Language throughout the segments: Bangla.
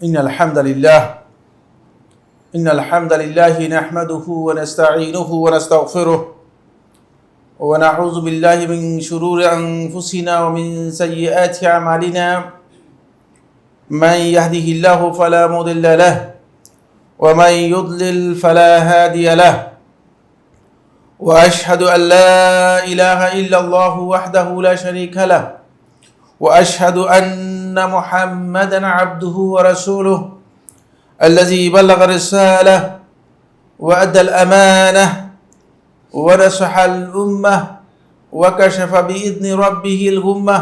إن الحمد لله نحمده ونستعينه ونستغفره ونعوذ بالله من شرور أنفسنا ومن سيئات أعمالنا من يهده الله فلا مضل له ومن يضلل فلا هادي له وأشهد أن لا إله إلا الله وحده لا شريك له وأشهد أن محمدا عبده ورسوله الذي بلغ الرسالة وأدى الأمانة ونصح الأمة وكشف بإذن ربه الغمة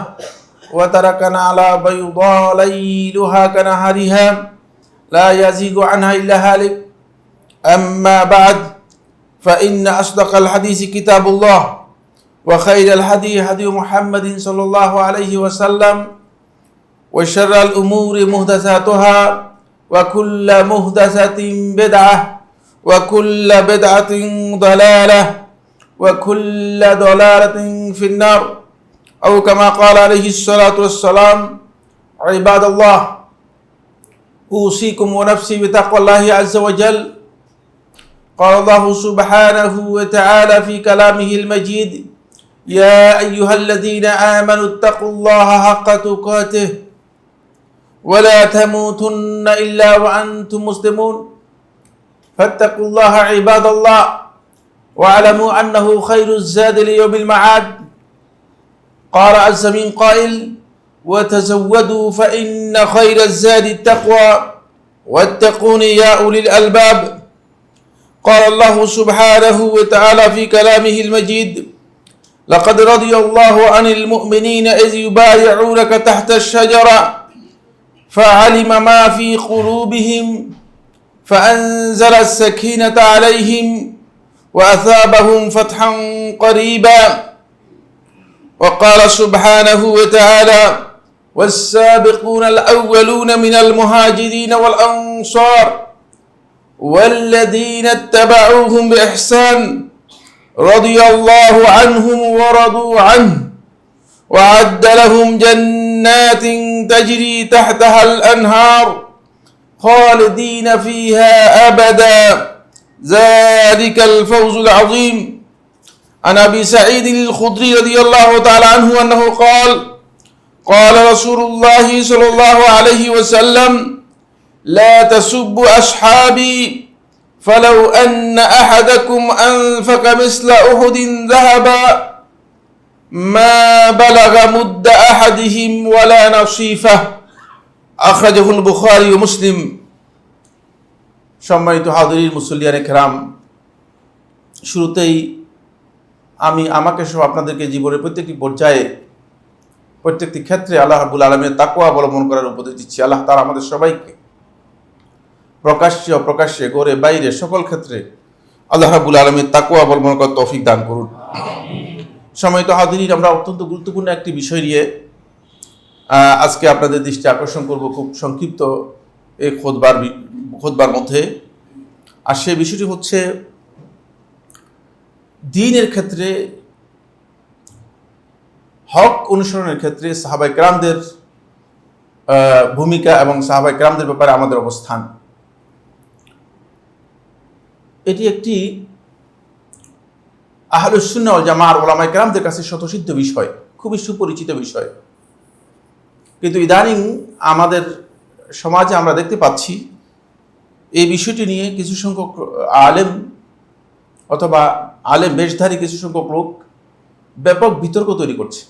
وتركنا على بيضاء ليلها كنهارها لا يزيغ عنها إلا هالك. أما بعد فإن أصدق الحديث كتاب الله وخير الهدي هدي محمد صلى الله عليه وسلم وشر الأمور محدثاتها وكل محدثة بدعة وكل بدعة ضلالة وكل ضلالة في النار أو كما قال عليه الصلاة والسلام. عباد الله، أوصيكم ونفسي بتقوى الله عز وجل. قال الله سبحانه وتعالى في كلامه المجيد: يا أيها الذين آمنوا اتقوا الله حق تقاته ولا تموتن إلا وأنتم مسلمون. فاتقوا الله عباد الله واعلموا أنه خير الزاد ليوم المعاد. قال عز من قائل: وتزودوا فإن خير الزاد التقوى واتقون يا أولي الألباب. قال الله سبحانه وتعالى في كلامه المجيد: لقد رضي الله عن المؤمنين إذ يبايعونك تحت الشجرة فعلم ما في قلوبهم فأنزل السكينة عليهم وأثابهم فتحا قريبا. وقال سبحانه وتعالى: والسابقون الأولون من المهاجرين والأنصار والذين اتبعوهم بإحسان رضي الله عنهم ورضوا عنه وأعد لهم جنات تجري تحتها الأنهار خالدين فيها أبدا ذلك الفوز العظيم. عن أبي سعيد الخدري رضي الله تعالى عنه أنه قال: قال رسول الله صلى الله عليه وسلم: لا تسبوا أصحابي فلو أن أحدكم أنفق مثل أحد ذهبا ما بلغ مد أحدهم ولا نصيفه। أخرجه البخاري ومسلم। সম্মানিত হাজিরিন, মুসল্লিয়ানে কেরাম, শুরুতেই আমি আমাকে সহ আপনাদেরকে জীবনের প্রত্যেকটি পর্যায়ে প্রত্যেকটি ক্ষেত্রে আল্লাহ রাব্বুল আলামিনের তাকওয়া অবলম্বন করার উপদেশ দিচ্ছি। আল্লাহ তাআলা আমাদের সবাইকে প্রকাশ্যে অপ্রকাশ্যে ঘরে বাইরে সকল ক্ষেত্রে আল্লাহ রাব্বুল আলামিনের তাকওয়া অবলম্বন করার তৌফিক দান করুন। সম্মানিত হাজিরিন, আমরা অত্যন্ত গুরুত্বপূর্ণ একটি বিষয় নিয়ে আজকে আপনাদের দৃষ্টি আকর্ষণ করব খুব সংক্ষিপ্ত এই খুতবার মধ্যে। আর সেই বিষয়টি হচ্ছে দ্বীনের ক্ষেত্রে, হক অনুসরণের ক্ষেত্রে সাহাবায়ে কেরামদের ভূমিকা এবং সাহাবায়ে কেরামদের ব্যাপারে আমাদের অবস্থান। এটি একটি আহলুস সুন্নাহ ওয়াল জামাআর উলামায়ে কেরামদের কাছে স্বতঃসিদ্ধ বিষয়, খুবই সুপরিচিত বিষয়। কিন্তু ইদানিং আমাদের সমাজে আমরা দেখতে পাচ্ছি এই বিষয়টি নিয়ে কিছু সংখ্যক আলেম অথবা আলেম বেশধারী কিছু সংখ্যক লোক ব্যাপক বিতর্ক তৈরি করছে।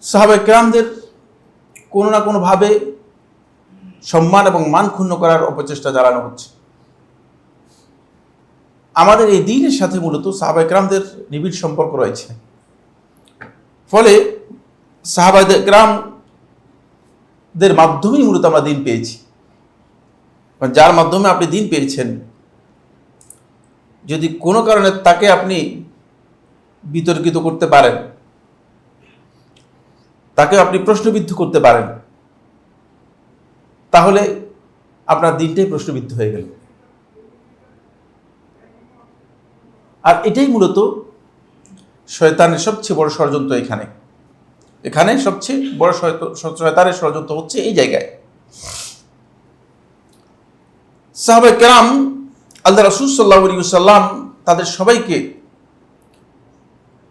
সাহাবায়ে কেরামদের কোনো না কোনোভাবে সম্মান এবং মান ক্ষুণ্ণ করার অপচেষ্টা চালানো হচ্ছে। আমাদের এই দ্বীনের সাথে মূলত সাহাবায়ে কেরামদের নিবিড় সম্পর্ক রয়েছে। ফলে সাহাবায়ে কেরামদের মাধ্যমেই মূলত আমরা দ্বীন পেয়েছি। যার মাধ্যমে আপনি দ্বীন পেয়েছেন, যদি কোনো কারণে তাকে আপনি বিতর্কিত করতে পারেন, তাকে আপনি প্রশ্নবিদ্ধ করতে পারেন, তাহলে আপনার দ্বীনটাই প্রশ্নবিদ্ধ হয়ে গেল। আর এটাই মূলত শয়তানের সবচেয়ে বড় ষড়যন্ত্র এখানে। এখানে সবচেয়ে বড় শয়তানের ষড়যন্ত্র হচ্ছে এই জায়গায়। সাহাবায়ে কেরাম আল্লাহ রাসূল সাল্লাল্লাহু আলাইহি ওয়াসাল্লাম তাদের সবাইকে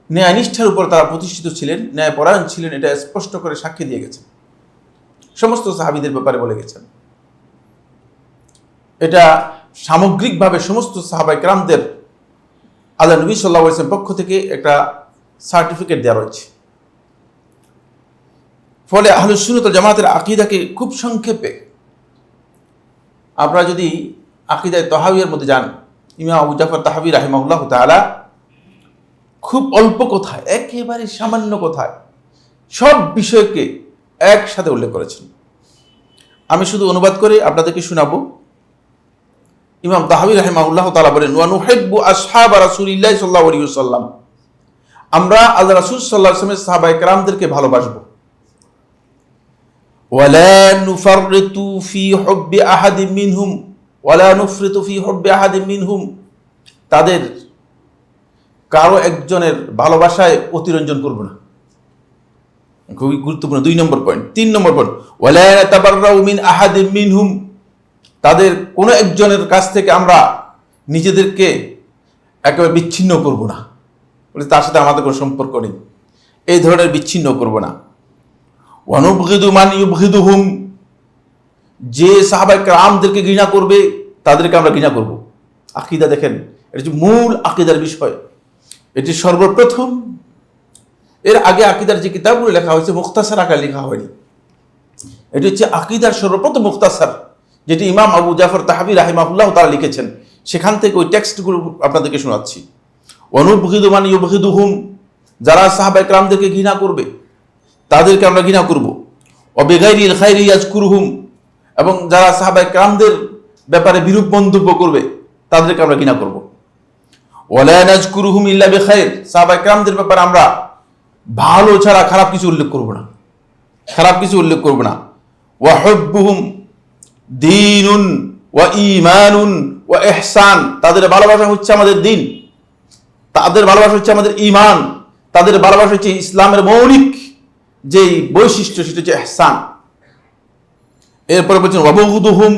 ন্যায়নিষ্ঠার উপর তারা প্রতিষ্ঠিত ছিলেন, ন্যায়পরায়ণ ছিলেন, এটা স্পষ্ট করে সাক্ষী দিয়ে গেছেন, সমস্ত সাহাবীদের ব্যাপারে বলে গেছেন। এটা সামগ্রিকভাবে সমস্ত সাহাবায়ে কেরামদের আল্লাহ নবী সাল্লাল্লাহু আলাইহি ওয়াসাল্লাম পক্ষ থেকে একটা সার্টিফিকেট দেওয়া রয়েছে। ফলে আহলুস সুন্নাত ওয়াল জামাতের আকীদাকে খুব সংক্ষেপে, আপনারা যদি আকীদায়ে তাহাউইয়ার মধ্যে যান, ইমাম আবু জাফর তাহাবী রাহিমাহুল্লাহ তাআলা খুব অল্প কথায়, একেবারে সামান্য কথায় সব বিষয়কে একসাথে উল্লেখ করেছেন। আমি শুধু অনুবাদ করে আপনাদেরকে শোনাবো। ইমাম তাহাবী রাহিমাহুল্লাহ তাআলা বলেন, ওয়া নুহিব্বু আসহাব রাসূলিল্লাহি সাল্লাল্লাহু আলাইহি ওয়াসাল্লাম, আমরা আল্লাহ রাসূল সাল্লাল্লাহু আলাইহি ওয়াসাল্লামের সাহাবায়ে কেরামদেরকে ভালোবাসবো। ওয়ালা নুফাররিতু ফি হুব্বি আহাদিন মিনহুম ওয়ালা নুফরিতু ফি হুব্বি আহাদিন মিনহুম, তাদের কারো একজনের ভালোবাসায় অতিরঞ্জন করব না। খুবই গুরুত্বপূর্ণ 2 নম্বর পয়েন্ট। 3 নম্বর পয়েন্ট, ওয়ালা নাতাবাররাউ মিন আহাদিন মিনহুম, তাদের কোনো একজনের কাছ থেকে আমরা নিজেদেরকে একেবারে বিচ্ছিন্ন করব না, বলে তার সাথে আমাদের কোনো সম্পর্ক নেই, এই ধরনের বিচ্ছিন্ন করব না। ওয়া নুবগিদু মান ইউবগিদুহুম, যে সাহাবায়ে কেরামদেরকে ঘৃণা করবে তাদেরকে আমরা ঘৃণা করব। আকীদা দেখেন, এটা হচ্ছে মূল আকীদার বিষয়, এটি সর্বপ্রথম। এর আগে আকীদার যে কিতাবগুলো লেখা হয়েছে মুখতাসার আকারে লেখা হয়নি। এটি হচ্ছে আকীদার সর্বপ্রথম মুখতাসার, যেটি ইমাম আবু জাফর তাহাবী রাহিমাহুল্লাহ তাআলা লিখেছেন। সেখান থেকে ওই টেক্সটগুলো আপনাদেরকে শোনাচ্ছি। ওয়া নুবগিদু মান ইউবগিদুহুম, যারা সাহাবায়ে কেরামদেরকে ঘৃণা করবে তাদেরকে আমরা ঘৃণা করব। ওয়া বিগাইরিল খাইরি ইয়াজকুরুহুম, এবং যারা সাহাবায়ে কেরামদের ব্যাপারে বিরূপ মন্তব্য করবে তাদেরকে আমরা ঘৃণা করব। ওয়ালা নাজকুরুহুম ইল্লা বিখাইর, সাহাবায়ে কেরামদের ব্যাপারে আমরা ভালো ছাড়া খারাপ কিছু উল্লেখ করব না, খারাপ কিছু উল্লেখ করব না। ওয়া হুব্বুহুম দীনুন ওয়া ঈমানুন ওয়া ইহসান, তাদের ভালোবাসা হচ্ছে আমাদের দ্বীন, তাদের ভালোবাসা হচ্ছে আমাদের ঈমান, তাদের ভালোবাসা হচ্ছে ইসলামের মৌলিক যেই বৈশিষ্ট্য, সেটা হচ্ছে ইহসান। এরপরে বলছেন ওয়া বুগদুহুম,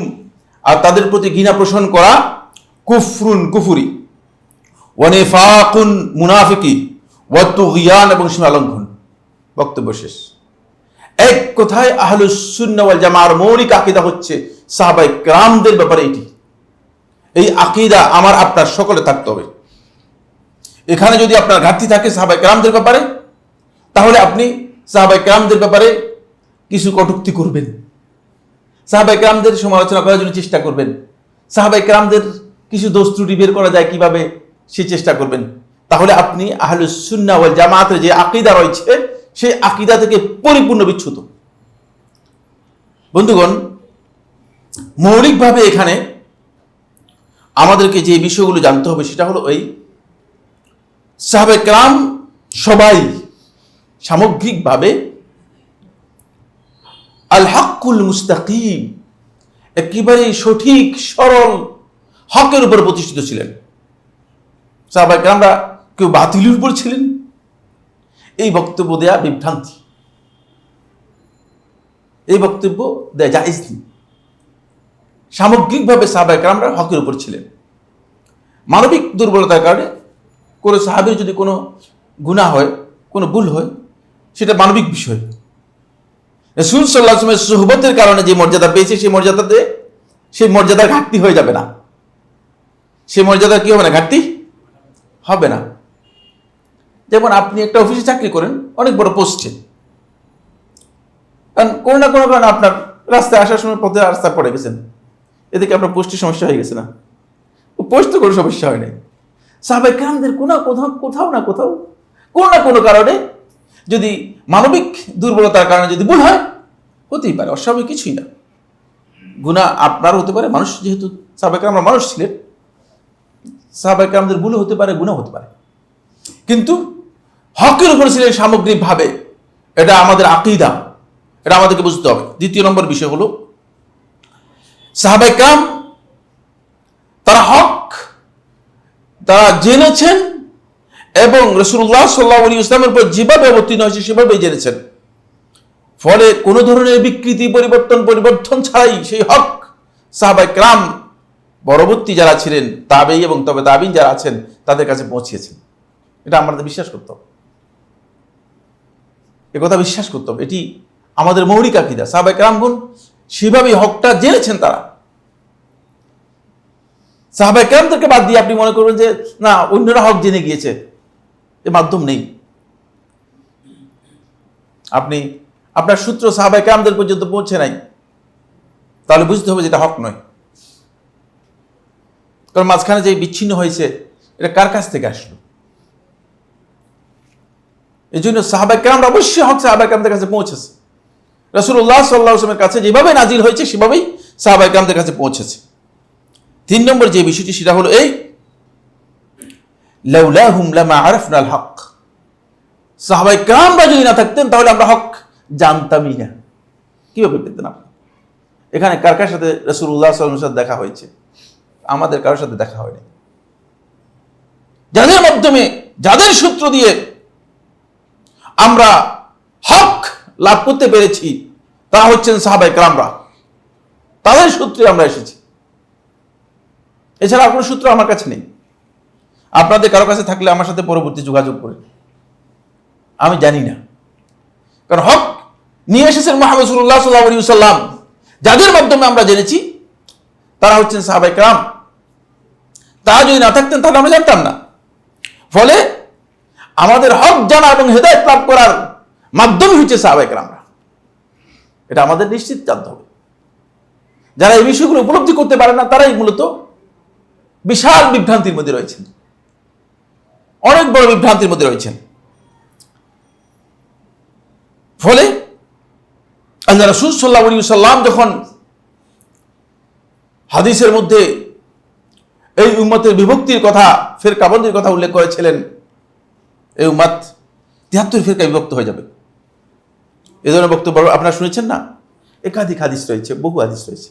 আর তাদের প্রতি ঘৃণা পোষণ করা কুফরুন, কুফরি, ওয়া নিফাকুন, মুনাফিকি, ওয়া তুগয়ান, এবং সীমা লঙ্ঘন। বক্তব্য শেষ। এক কথায় আহলুস সুন্নাহ ওয়াল জামাআর মৌলিক আকীদা হচ্ছে সাহাবায়ে কেরামদের ব্যাপারে এটি। এই আকীদা আমার আপনার সকলে থাকতে হবে। এখানে যদি আপনার ঘাটতি থাকে সাহাবায়ে কেরামদের ব্যাপারে, তাহলে আপনি সাহাবায়ে কেরামদের ব্যাপারে কিছু কটূক্তি করবেন, সাহাবায়ে কেরামদের সমালোচনা করার জন্য চেষ্টা করবেন, সাহাবায়ে কেরামদের কিছু দোষ ত্রুটি বের করা যায় কিভাবে সে চেষ্টা করবেন। তাহলে আপনি আহলুস সুন্নাহ ওয়াল জামাআতের যে আকীদা রয়েছে সেই আকীদা থেকে পরিপূর্ণ বিচ্যুত। বন্ধুগণ, মৌলিকভাবে এখানে আমাদেরকে যে বিষয়গুলো জানতে হবে সেটা হলো এই, সাহাবায়ে কেরাম সবাই সামগ্রিকভাবে আল হাক্কুল মুস্তাকিম, একেবারে সঠিক সরল হকের উপর প্রতিষ্ঠিত ছিলেন। সাহাবায়ে কেরামরা কেউ বাতিলের উপর ছিলেন, এই বক্তব্য দেয়া বিভ্রান্তি, এই বক্তব্য দেয়া জায়েজ নেই। সামগ্রিকভাবে সাহাবায়ে কেরামরা হকের উপর ছিলেন। মানবিক দুর্বলতার কারণে কোনো সাহাবীর যদি কোনো গুনাহ হয়, কোনো ভুল হয়, সেটা মানবিক বিষয়। রাসূল সাল্লাল্লাহু আলাইহি ওয়াসাল্লামের সুহবতের কারণে যে মর্যাদা পেয়েছে সেই মর্যাদার ঘাটতি হয়ে যাবে না, সেই মর্যাদা কি হবে না, ঘাটতি হবে না। যেমন আপনি একটা অফিসে চাকরি করেন, অনেক বড় পোস্টে, কারণ কোনো না কোনো কারণে আপনার রাস্তায় আসার সময় পথে রাস্তায় পড়ে গেছেন, এদিকে আপনার পোস্টের সমস্যা হয়ে গেছে না, পোস্ট তো কোনো সমস্যা হয় নাই। সাহাবায়ে কেরামদের কোথাও না কোনো কারণে যদি মানবিক দুর্বলতার কারণে যদি ভুল হয়, হতেই পারে, অস্বাভাবিক কিছুই না। গুনাহ আপনার হতে পারে, মানুষ যেহেতু সাহাবায়ে কেরামরা মানুষ ছিলেন, সাহাবায়ে কেরামদের ভুল হতে পারে, গুনাহ হতে পারে, কিন্তু হকের উপর ছিলেন সামগ্রিকভাবে। এটা আমাদের আকীদা, এটা আমাদেরকে বুঝতে হবে। দ্বিতীয় নম্বর বিষয় হলো সাহাবায়ে কেরাম তারা হক তারা জেনেছেন এবং রাসূলুল্লাহ সাল্লাল্লাহু আলাইহি ওয়াসাল্লামের উপর যেভাবে অবতীর্ণ হয়েছে সেভাবেই জেনেছেন। ফলে কোনো ধরনের বিকৃতি পরিবর্তন ছাড়াই সেই হক সাহাবায়ে কেরাম পরবর্তী যারা ছিলেন তাবেঈ এবং তবে তাবিঈন যারা আছেন তাদের কাছে পৌঁছিয়েছেন। এটা আমাদের বিশ্বাস করতে হবে, একথা বিশ্বাস করতে হবে। এটি আমাদের মৌলিক আকীদা। সাহাবায়ে কেরামগণ সেভাবেই হকটা জেনেছেন। তারা সাহাবায়ে কেরামদেরকে বাদ দিয়ে আপনি মনে করবেন যে না অন্যরা হক জেনে গিয়েছে, এর মাধ্যম নেই। আপনি আপনার সূত্র সাহাবায়ে কেরামদের পর্যন্ত পৌঁছে নাই, তাহলে বুঝতে হবে যে এটা হক নয়। কারণ মাঝখানে যে বিচ্ছিন্ন হয়েছে এটা কার কাছ থেকে আসলো? এই জন্য সাহাবায়ে কেরামরা অবশ্যই হক সাহাবায়ে কেরামদের কাছে পৌঁছেছে। রাসূলুল্লাহ সাল্লাল্লাহু আলাইহি ওয়াসাল্লামের কাছে যেভাবে নাজিল হয়েছে সেভাবেই সাহাবায়ে কেরামদের কাছে পৌঁছেছে। 3 নম্বর যে বিষয়টি সেটা হলো এই লাউলাহুম লামা আরাফনাল হক। সাহাবায়ে কেরামরা যদি না থাকতেন তাহলে আমরা হক জানতামই না। কিভাবে পেতেন আপনি? এখানে কার কার সাথে রাসূলুল্লাহ সাল্লাল্লাহু আলাইহি ওয়াসাল্লামের সাথে দেখা হয়েছে? আমাদের কারোর সাথে দেখা হয়নি। যাদের মাধ্যমে, যাদের সূত্র দিয়ে আমরা হক লাভ করতে পেরেছি তারা হচ্ছেন সাহাবায়ে কেরামরা। তাদের সূত্রে আমরা এসেছি, এছাড়া কোনো সূত্র আমার কাছে নেই। আপনাদের কারো কাছে থাকলে আমার সাথে পরবর্তী যোগাযোগ করে, আমি জানি না। কারণ হক নিয়ে এসেছেন মুহাম্মদ সাল্লাল্লাহু আলাইহি ওয়াসাল্লাম, যাদের মাধ্যমে আমরা জেনেছি তারা হচ্ছেন সাহাবায়ে কেরাম। তারা যদি না থাকতেন তাহলে আমরা জানতাম না। ফলে আমাদের হক জানা এবং হেদায়েত লাভ করার মাধ্যমই হচ্ছে সাহাবায়ে কেরামরা। এটা আমাদের নিশ্চিত জানতে হবে। যারা এই বিষয়গুলো উপলব্ধি করতে পারে না তারাই মূলত বিশাল বিভ্রান্তির মধ্যে রয়েছেন, অনেক বড় বিভ্রান্তির মধ্যে রয়েছেন। ফলে আল্লাহ রাসূল সাল্লাল্লাহু আলাইহি ওয়াসাল্লাম যখন হাদিসের মধ্যে এই উম্মতের বিভক্তির কথা, ফিরকাবন্দির কথা উল্লেখ করেছিলেন, এই উম্মত 73 ফিরকায় বিভক্ত হয়ে যাবে, এই ধরনের বক্তব্য আপনারা শুনেছেন না? একাধিক হাদিস রয়েছে, বহু হাদিস রয়েছে।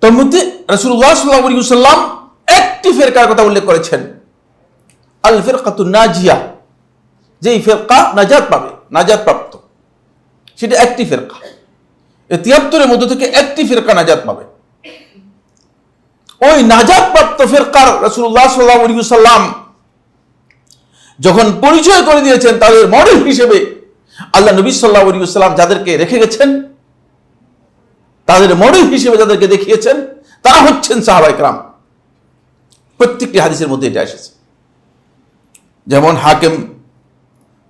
তার মধ্যে রাসূলুল্লাহ সাল্লাল্লাহু আলাইহি ওয়াসাল্লাম একটি ফিরকার কথা উল্লেখ করেছেন, আল ফিরকাতুন নাজিয়া, যেই ফিরকা নাজাত পাবে, নাজাত প্রাপ্ত, সেটা একটি ফিরকা। এই 73 মধ্য থেকে একটি ফিরকা নাজাত পাবে। ওই নাজাত প্রাপ্ত ফিরকার রাসূলুল্লাহ সাল্লাল্লাহু আলাইহি ওয়াসাল্লাম যখন পরিচয় করে দিয়েছেন, তাদের মডেল হিসেবে আল্লাহ নবী সাল্লাল্লাহু আলাইহি ওয়াসাল্লাম যাদেরকে রেখে গেছেন, তাদের মডেল হিসেবে যাদেরকে দেখিয়েছেন তারা হচ্ছেন সাহাবায়ে কেরাম। প্রত্যেকটি হাদিসের মধ্যে এটা এসেছে। যেমন হাকিম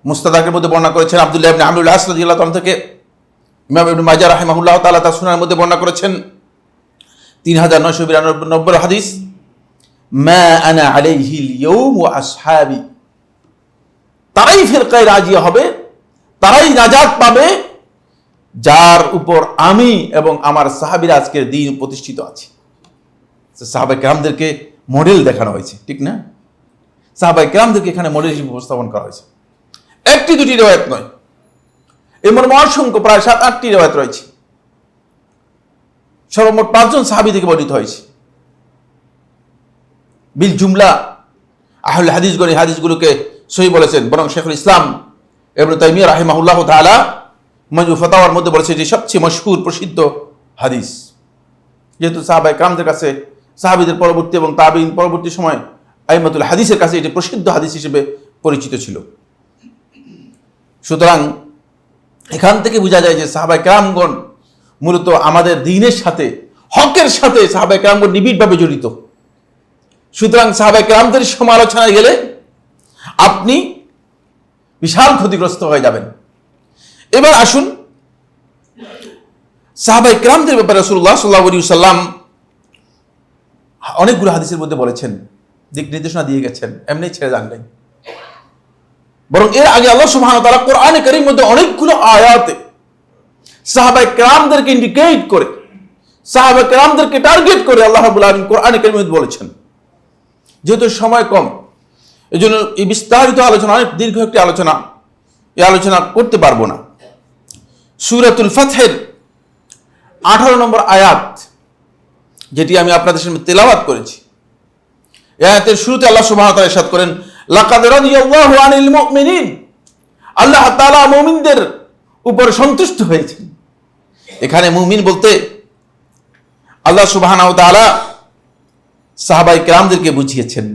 মুস্তাদরাকের মধ্যে বর্ণনা করেছেন আব্দুল্লাহ ইবনে আমর আল-আস রাদিয়াল্লাহু তাআলা থেকে, ইমাম ইবনে মাজাহ রাহিমাহুল্লাহ তাআলা তার সুনানের মধ্যে বর্ণনা করেছেন 3992 হাদিস, মা আনা আলাইহি আল-ইয়াওম ওয়া আসহাবি। তারাই ফিরকায়ে রাজিয়া হবে, তারাই নাজাত পাবে যার উপর আমি এবং আমার সাহাবীরা আজকের দিন প্রতিষ্ঠিত আছে। সাহাবায়ে কেরামদেরকে মডেল দেখানো হয়েছে, ঠিক না? সাহাবায়ে কেরামদেরকে এখানে মডেল হিসেবে উপস্থাপন করা হয়েছে। একটি দুটি রিওয়ায়াত নয়, এমন অসংখ্য প্রায় 7-8টি রিওয়ায়াত রয়েছে। সর্বমোট 5 জন সাহাবী থেকে বর্ণিত হয়েছে। বিল জুমলা আহলে হাদিসগণ এই হাদিসগুলোকে সহিহ বলেছেন, বরং শেখুল ইসলাম ইবনে তাইমিয়া রাহিমাহুল্লাহ তাআলা মাজমু ফাতাওয়ার মধ্যে বলেছে যে সবচেয়ে মশহুর প্রসিদ্ধ হাদিস। যেহেতু সাহাবায়ে কেরামদের কাছে, সাহাবীদের পরবর্তী এবং তাবিঈন পরবর্তী সময় আইম্মাতুল হাদিসের কাছে এটি প্রসিদ্ধ হাদিস হিসেবে পরিচিত ছিল। সুতরাং এখান থেকে বোঝা যায় যে সাহাবায়ে কেরামগণ মূলত আমাদের দ্বীনের সাথে, হকের সাথে সাহাবায়ে কেরামগণ নিবিড়ভাবে জড়িত। সুতরাং সাহাবায়ে কেরামদের সমালোচনায় গেলে আপনি বিশাল ক্ষতিগ্রস্ত হয়ে যাবেন। এবার আসুন, সাহাবায়ে কেরামদের ব্যাপারে রাসূলুল্লাহ সাল্লাল্লাহু আলাইহি ওয়াসাল্লাম অনেকগুলো হাদিসের মধ্যে বলেছেন, দিক নির্দেশনা দিয়ে গেছেন, এমনি ছেড়ে যান নাই। বরং এর আগে আল্লাহ সুবহানাহু ওয়া তাআলা কোরআনে কারীমের মধ্যে অনেকগুলো আয়াতে সাহাবায়ে কেরামদেরকে ইন্ডিকেট করে, সাহাবায়ে কেরামদেরকে টার্গেট করে আল্লাহ রাব্বুল আলামিন কোরআনে কারীমের মধ্যে বলেছেন। যেহেতু সময় কম, এজন্য এই বিস্তারিত আলোচনা, অনেক দীর্ঘ একটি আলোচনা, এই আলোচনা করতে পারবো না। সূরাতুল ফাতহের 18 নম্বর আয়াত, যেটি আমি আপনাদের সামনে তেলাওয়াত করেছি, এই আয়াতের শুরুতে আল্লাহ সুবহানাহু ওয়া তাআলা ইরশাদ করেন, লাকাদ রাদিয়াল্লাহু আনিল মুমিনিন আল্লাহ তাআলা মুমিনদের উপর সন্তুষ্ট হয়েছেন। এখানে মুমিন বলতে আল্লাহ সুবহানাহু ওয়া তাআলা সাহাবায়ে কেরামদেরকে বুঝিয়েছেন,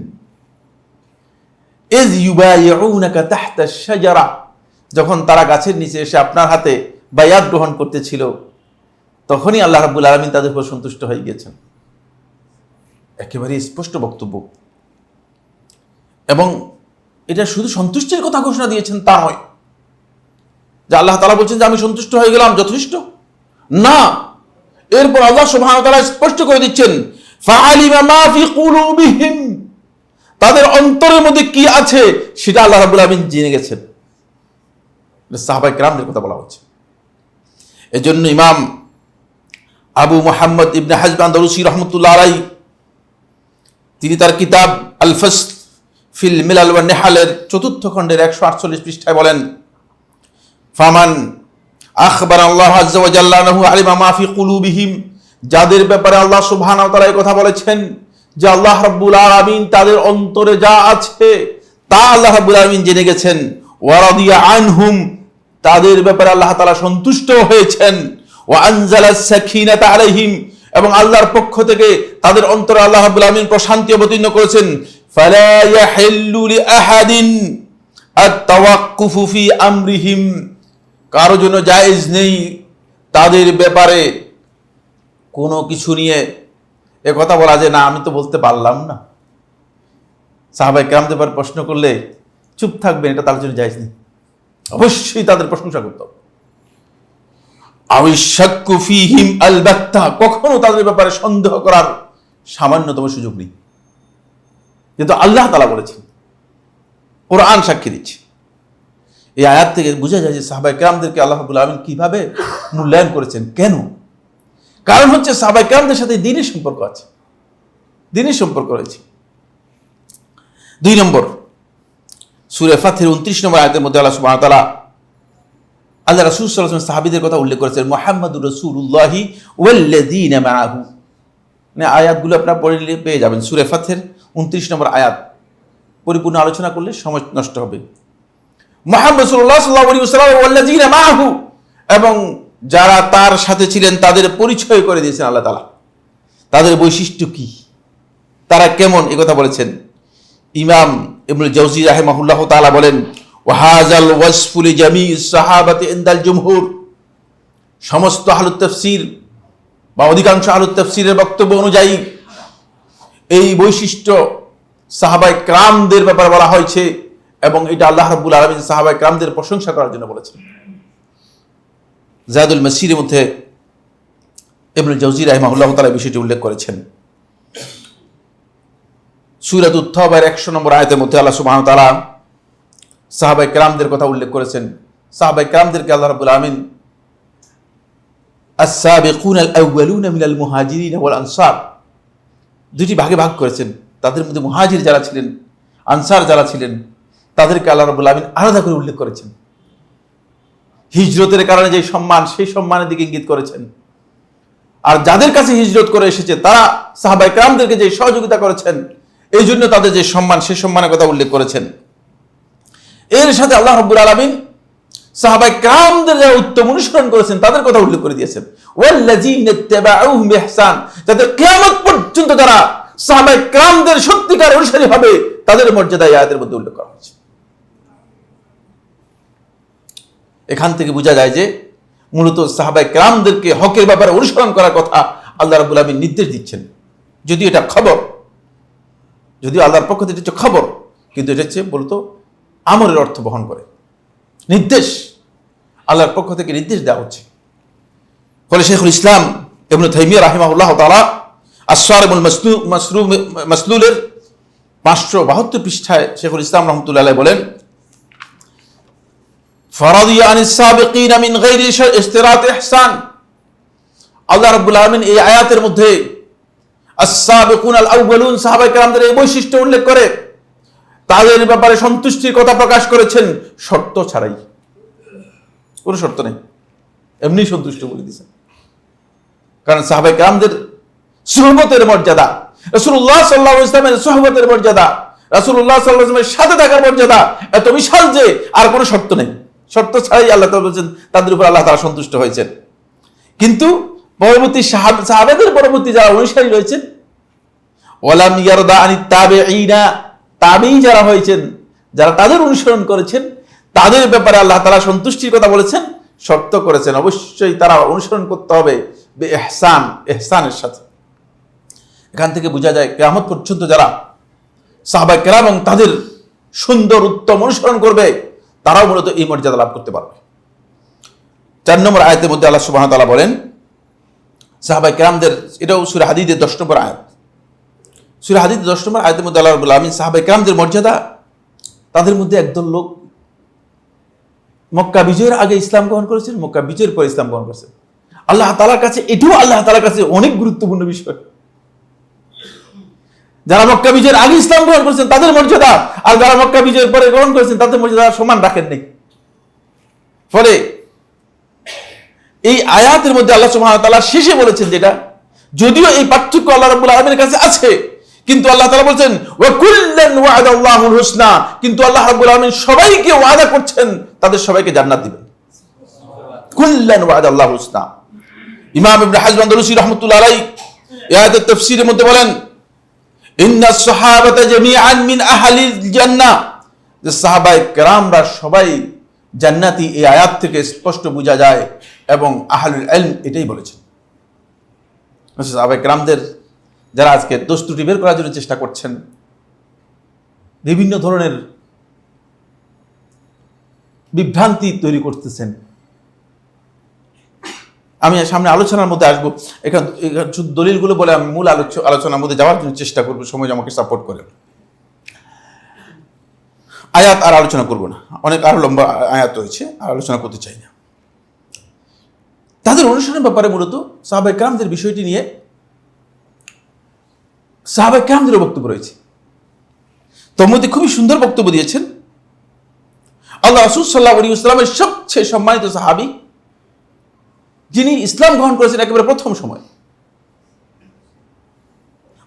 ইজ ইউবাইউনাকা তাহতা আশ-শাজারা, যখন তারা গাছের নিচে এসে আপনার হাতে বায়াত গ্রহণ করতেছিল, তখনই আল্লাহ রাব্বুল আলামিন তাদের উপর সন্তুষ্ট হয়ে গিয়েছেন। একেবারে স্পষ্ট বক্তব্য। এবং এটা শুধু সন্তুষ্টির কথা ঘোষণা দিয়েছেন তা নয় যে আল্লাহ তাআলা বলছেন যে আমি সন্তুষ্ট হয়ে গেলাম যথেষ্ট, না, এরপর আল্লাহ সুবহানাহু ওয়া তাআলা স্পষ্ট করে দিচ্ছেন, ফাআলিমা মা ফি কুলুবিহিম, তাদের অন্তরের মধ্যে কি আছে সেটা আল্লাহ রাব্বুল আলামিন জেনে গেছেন। সাহাবায়ে কেরামদের কথা বলা হচ্ছে। এজন্য ইমাম আবু মুহাম্মদ ইবনে হাজব আনদালুসি রাহমাতুল্লাহ আলাইহি তিনি তার কিতাব আল ফাসল ফিল মিলাল ওয়া নিহালের ৪র্থ খণ্ডের ১৪৮ পৃষ্ঠায় বলেন, ফামান আখবার আল্লাহ আযজা ওয়া জাল্লা আনহু আলিমা মা ফি কুলুবিহিম, যাদের ব্যাপারে আল্লাহ সুবহানাহু ওয়া তাআলা এই কথা বলেছেন যে আল্লাহ রাব্বুল আলামিন তাদের অন্তরে যা আছে তা আল্লাহ রাব্বুল আলামিন জেনে গেছেন, ওয়া রাদিয়া আনহুম, তাদের ব্যাপারে আল্লাহ তাআলা সন্তুষ্ট হয়েছেন, ওয়া আনজালাস সাকিনাতা আলাইহিম, এবং আল্লাহর পক্ষ থেকে তাদের অন্তরে আল্লাহ রাব্বুল আলামিন প্রশান্তি অবতীর্ণ করেছেন, ফালা ইয়াহিল্লু লিআহাদিন আত-তাওয়াক্কুফু ফি আমরিহিম, কারো জন্য জায়েজ নেই তাদের ব্যাপারে কোনো কিছু নিয়ে এ কথা বলা যে না আমি তো বলতে পারলাম না। সাহাবায়ে কেরামদের ব্যাপারে প্রশ্ন করলে চুপ থাকবেন, এটা তাদের জন্য জায়েজ নেই, অবশ্যই তাদের প্রশংসা করতে হবে। আউশাক্কু ফীহিম আলবাত্তা, কখনো তাদের ব্যাপারে সন্দেহ করার সামান্যতম সুযোগ নেই। কিন্তু আল্লাহ তাআলা বলেছেন, কোরআন সাক্ষী দিচ্ছে। এই আয়াত থেকে বোঝা যায় যে সাহাবায়ে কেরামদেরকে আল্লাহ রাব্বুল আলামিন কিভাবে মূল্যায়ন করেছেন। কেন? কারণ হচ্ছে সাহাবায়ে কেরামদের সাথে দ্বীনের সম্পর্ক আছে, দ্বীনের সম্পর্ক রয়েছে। ২ নম্বর, সূরা ফাতহের ২৯ নম্বর আয়াতের মধ্যে আল্লাহ সুবহানাহু ওয়া তাআলা আল্লাহ রাসূল সাল্লাল্লাহু আলাইহি ওয়াসাল্লাম সাহাবীদের কথা উল্লেখ করেছেন, মুহাম্মাদুর রাসূলুল্লাহি ওয়াল্লাযীনা মাআহু। মানে আয়াতগুলো আপনারা পড়ে নিলে পেয়ে যাবেন। সূরা ফাতহের ২৯ নম্বর আয়াত পরিপূর্ণ আলোচনা করলে সময় নষ্ট হবে। মুহাম্মদ সাল্লাল্লাহু আলাইহি ওয়াসাল্লাম ওয়াল্লাযীনা মাআহু, এবং যারা তার সাথে ছিলেন তাদের পরিচয় করে দিয়েছেন আল্লাহ তাআলা, তাদের বৈশিষ্ট্য কি, তারা কেমন, এই কথা বলেছেন। ইমাম ইবনুল জাওজি রাহিমাহুল্লাহ তাআলা বলেন, ওয়াহাজাল ওয়াসফু লিজামিইস সাহাবাতি ইনদাল জুমহুর, সমস্ত আহলুত তাফসীর বা অধিকাংশ আহলুত তাফসীরের বক্তব্য অনুযায়ী এই বৈশিষ্ট্য সাহাবায়ে কেরামদের ব্যাপারে বলা হয়েছে, এবং এটা আল্লাহ রাব্বুল আলামিন সাহাবায়ে কেরামদের প্রশংসা করার জন্য বলেছেন। জাদুল মাসিরের মধ্যে ইবনুল জাওজি রাহিমাহুল্লাহ তাআলা বিষয়টি উল্লেখ করেছেন। সূরাতুত তাওবার ১০০ নম্বর আয়াতের মধ্যে আল্লাহ সুবহানাহু ওয়া তাআলা সাহাবায়ে কেরামদের কথা উল্লেখ করেছেন। সাহাবায়ে কেরামদেরকে আল্লাহ রাব্বুল আলামিন আস-সাবিকুনাল আউয়ালুনা মিনাল মুহাজিরিন ওয়াল আনসার, দুটি ভাগে ভাগ করেছেন। তাদের মধ্যে মুহাজির যারা ছিলেন, আনসার যারা ছিলেন, তাদেরকে আল্লাহ রাব্বুল আলামিন আলাদা করে উল্লেখ করেছেন। হিজরতের কারণে যে সম্মান, সেই সম্মানের দিকে ইঙ্গিত করেছেন। আর যাদের কাছে হিজরত করে এসেছে তারা সাহাবায়ে কেরামদেরকে যে সহযোগিতা করেছেন, এই জন্য তাদের যে সম্মান, সেই সম্মানের কথা উল্লেখ করেছেন। এর সাথে আল্লাহ রাব্বুল আলামিন সাহাবায়ে কেরামদের যারা উত্তম অনুসরণ করেছেন তাদের কথা উল্লেখ করে দিয়েছেন, ওয়াল্লাযীনা ইত্তাবাউহুম বিইহসান, যাদের কিয়ামত পর্যন্ত যারা সাহাবায়ে কেরামদের সত্যিকার অনুসারী হবে তাদের মর্যাদা এই আয়াতের মধ্যে উল্লেখ করা হয়েছে। এখান থেকে বোঝা যায় যে মূলত সাহাবায়ে কেরামদেরকে হকের ব্যাপারে অনুসরণ করার কথা আল্লাহ রাব্বুল আলামিন নির্দেশ দিচ্ছেন। যদিও এটা খবর, যদিও আল্লাহর পক্ষ থেকে এটা খবর, কিন্তু এটা হচ্ছে বলতো আমরের অর্থ বহন করে, নির্দেশ, আল্লাহর পক্ষ থেকে নির্দেশ দেওয়া হচ্ছে। ফলে শেখুল ইসলাম ইবনে তাইমিয়া রাহিমাহুল্লাহ তাআলা আস-সারিমুল মাসলুলের ৫৭২ পৃষ্ঠায় শেখুল ইসলাম রাহমাতুল্লাহ আলাইহি বলেন, ফারাদিয়া আনিস সাবিকিনা মিন গায়রি ইশতিরাত ইহসান। আল্লাহ রাব্বুল আলামিন এই আয়াতের মধ্যে আস-সাবিকুনাল আউয়ালুন, সাহাবায়ে কেরামদের এই বৈশিষ্ট্য উল্লেখ করে তাদের ব্যাপারে সন্তুষ্টির কথা প্রকাশ করেছেন, শর্ত ছাড়াই, কোনো শর্ত নেই, এমনি সন্তুষ্ট বলে দিয়েছেন। কারণ সাহাবায়ে কেরামদের সুহবতের মর্যাদা, রাসূলুল্লাহ সাল্লাল্লাহু আলাইহি ওয়াসাল্লামের সুহবতের মর্যাদা, রাসূলুল্লাহ সাল্লাল্লাহু আলাইহি ওয়াসাল্লামের সাথে থাকার মর্যাদা এত বিশাল যে আর কোনো শর্ত নেই। শর্ত ছাড়াই আল্লাহ তাআলা বলছেন তাদের উপর আল্লাহ তাআলা সন্তুষ্ট হয়েছেন। কিন্তু পরবর্তী সাহাবাদের পরবর্তী যারা অনুসারী রয়েছেন, ওয়ালাম ইয়ারদা আনিত তাবিঈনা, তাবিঈ যারা হয়েছেন, যারা তাদের অনুসরণ করেছেন, তাদের ব্যাপারে আল্লাহ তাআলা সন্তুষ্টির কথা বলেছেন, শর্ত করেছেন অবশ্যই তারা অনুসরণ করতে হবে ইহসান, ইহসানের সাথে। এখান থেকে বোঝা যায় কিয়ামত পর্যন্ত যারা সাহাবায়ে কেরাম এবং তাদের সুন্দর উত্তম অনুসরণ করবে তারাও মূলত এই মর্যাদা লাভ করতে পারবে। 4 নম্বর আয়াতের মধ্যে আল্লাহ সুবহানাহু ওয়া তাআলা বলেন সাহাবায়ে কেরামদের, এটাও সূরা হাদীদের 10 নম্বর আয়াত, সূরা হাদীদের 10 নম্বর আয়াতের মধ্যে আল্লাহ রাব্বুল আলামিন সাহাবায়ে কেরামদের মর্যাদা, তাদের মধ্যে একদল লোক মক্কা বিজয়ের আগে ইসলাম গ্রহণ করেছেন, মক্কা বিজয়ের পর ইসলাম গ্রহণ করেছেন। আল্লাহ তাআলার কাছে এটাও আল্লাহ তাআলার কাছে অনেক গুরুত্বপূর্ণ বিষয়। যারা মক্কা বিজয়ের আগে ইসলাম গ্রহণ করেছেন তাদের মর্যাদা, আর যারা মক্কা বিজয়ের পরে গ্রহণ করেছেন তাদের মর্যাদা সমান রাখেন নাই। ফলে এই আয়াতের মধ্যে আল্লাহ সুবহানাহু ওয়া তাআলা শেষে বলেছেন যেটা, যদিও এই পার্থক্য আল্লাহ রাব্বুল আলামিনের কাছে আছে, কিন্তু আল্লাহ তাআলা বলেছেন ওয়া কুল্লান ওয়া'দাল্লাহুল হুসনা, কিন্তু আল্লাহ রাব্বুল আলামিন সবাইকে ওয়াদা করছেন তাদের সবাইকে জান্নাত দিবেন। কুল্লান ওয়া'দাল্লাহুল হুসনা। ইমাম ইবনে হাজম আন্দালুসী রাহমাতুল্লাহ আলাইহি এই আয়াতের তাফসীরের মধ্যে বলেন ইন্নাস সাহাবাতা জামিআন মিন আহলিল জান্নাহ, যে সাহাবায়ে কেরামরা সবাই জান্নাতি, এই আয়াত থেকে স্পষ্ট বোঝা যায়, এবং আহলুল ইলম এটাই বলেছেন। সাহাবায়ে কেরামদের যারা আজকে দোষ ত্রুটি বের করার জন্য চেষ্টা করছেন, বিভিন্ন ধরনের বিভ্রান্তি তৈরি করতেছেন, আমি সামনে আলোচনার মধ্যে আসবো, এখানে দলিলগুলো বলে আমি মূল আলোচনার মধ্যে যাওয়ার জন্য চেষ্টা করবো, সময় আমাকে সাপোর্ট করে। আয়াত আর আলোচনা করবো না, অনেক আরো লম্বা আয়াত রয়েছে, আর আলোচনা করতে চাই না। তাদের অনুসরণের ব্যাপারে মূলত সাহাবায়ে কেরামদের বিষয়টি নিয়ে সাহাবায়ে কেরামদের বক্তব্য রয়েছে। তোর মধ্যে খুবই সুন্দর বক্তব্য দিয়েছেন আল্লাহ রাসূল সাল্লাল্লাহু আলাইহি ওয়াসাল্লামের সবচেয়ে সম্মানিত সাহাবী, যিনি ইসলাম গ্রহণ করেছেন একেবারে প্রথম সময়।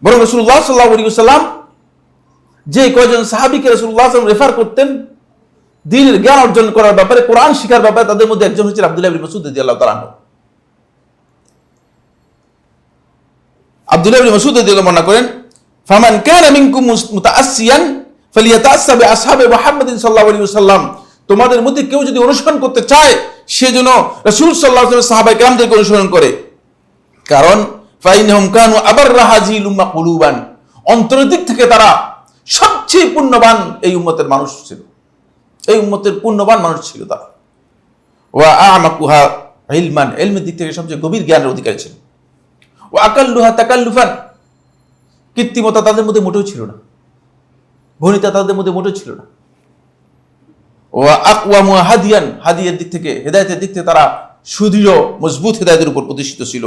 বরং রাসূলুল্লাহ সাল্লাল্লাহু আলাইহি ওয়াসাল্লাম যে কয়জন সাহাবীকে রাসূলুল্লাহ সাল্লাল্লাহু আলাইহি ওয়াসাল্লাম রেফার করতেন দ্বীনের জ্ঞান অর্জন করার ব্যাপারে, কোরআন শিখার ব্যাপারে, তাদের মধ্যে একজন হচ্ছেন আব্দুল্লাহ ইবনে মাসউদ রাদিয়াল্লাহু তাআলা আনহু। আব্দুল্লাহ ইবনে মাসউদ রাদিয়াল্লাহু বর্ণনা করেন, ফামান কানা মিনকুম মুতাআসসিয়ান ফালিয়াতাআসসা বিআসহাবি মুহাম্মাদিন সাল্লাল্লাহু আলাইহি ওয়াসাল্লাম, তোমাদের মধ্যে কেউ যদি অনুসরণ করতে চায় সেজন্য রাসূল সাল্লাল্লাহু আলাইহি ওয়াসাল্লাম সাহাবায়ে কেরামদেরকে অনুসরণ করে, কারণ ফাইনহুম কানু আবাররা হাযিল উম্মাহ কুলুবান, অন্তরের দিক থেকে তারা সবচেয়ে পুণ্যবান এই উম্মতের মানুষ ছিল, এই উম্মতের পুণ্যবান মানুষ ছিল তারা। ওয়া আ'মাকুহা ইলমান, ইলমের দিক থেকে সবচেয়ে গভীর জ্ঞানের অধিকারী ছিল। ওয়া আকাল্লুহা তাকাল্লুফান, কৃত্রিমতা তাদের মধ্যে মোটেও ছিল না, ভনিতা তাদের মধ্যে মোটেও ছিল না। ওয়া আকওয়ামু হাদিয়ান, হাদিয়ার দিক থেকে, হেদায়েতের দিক থেকে তারা সুদৃঢ় মজবুত হেদায়েতের উপর প্রতিষ্ঠিত ছিল।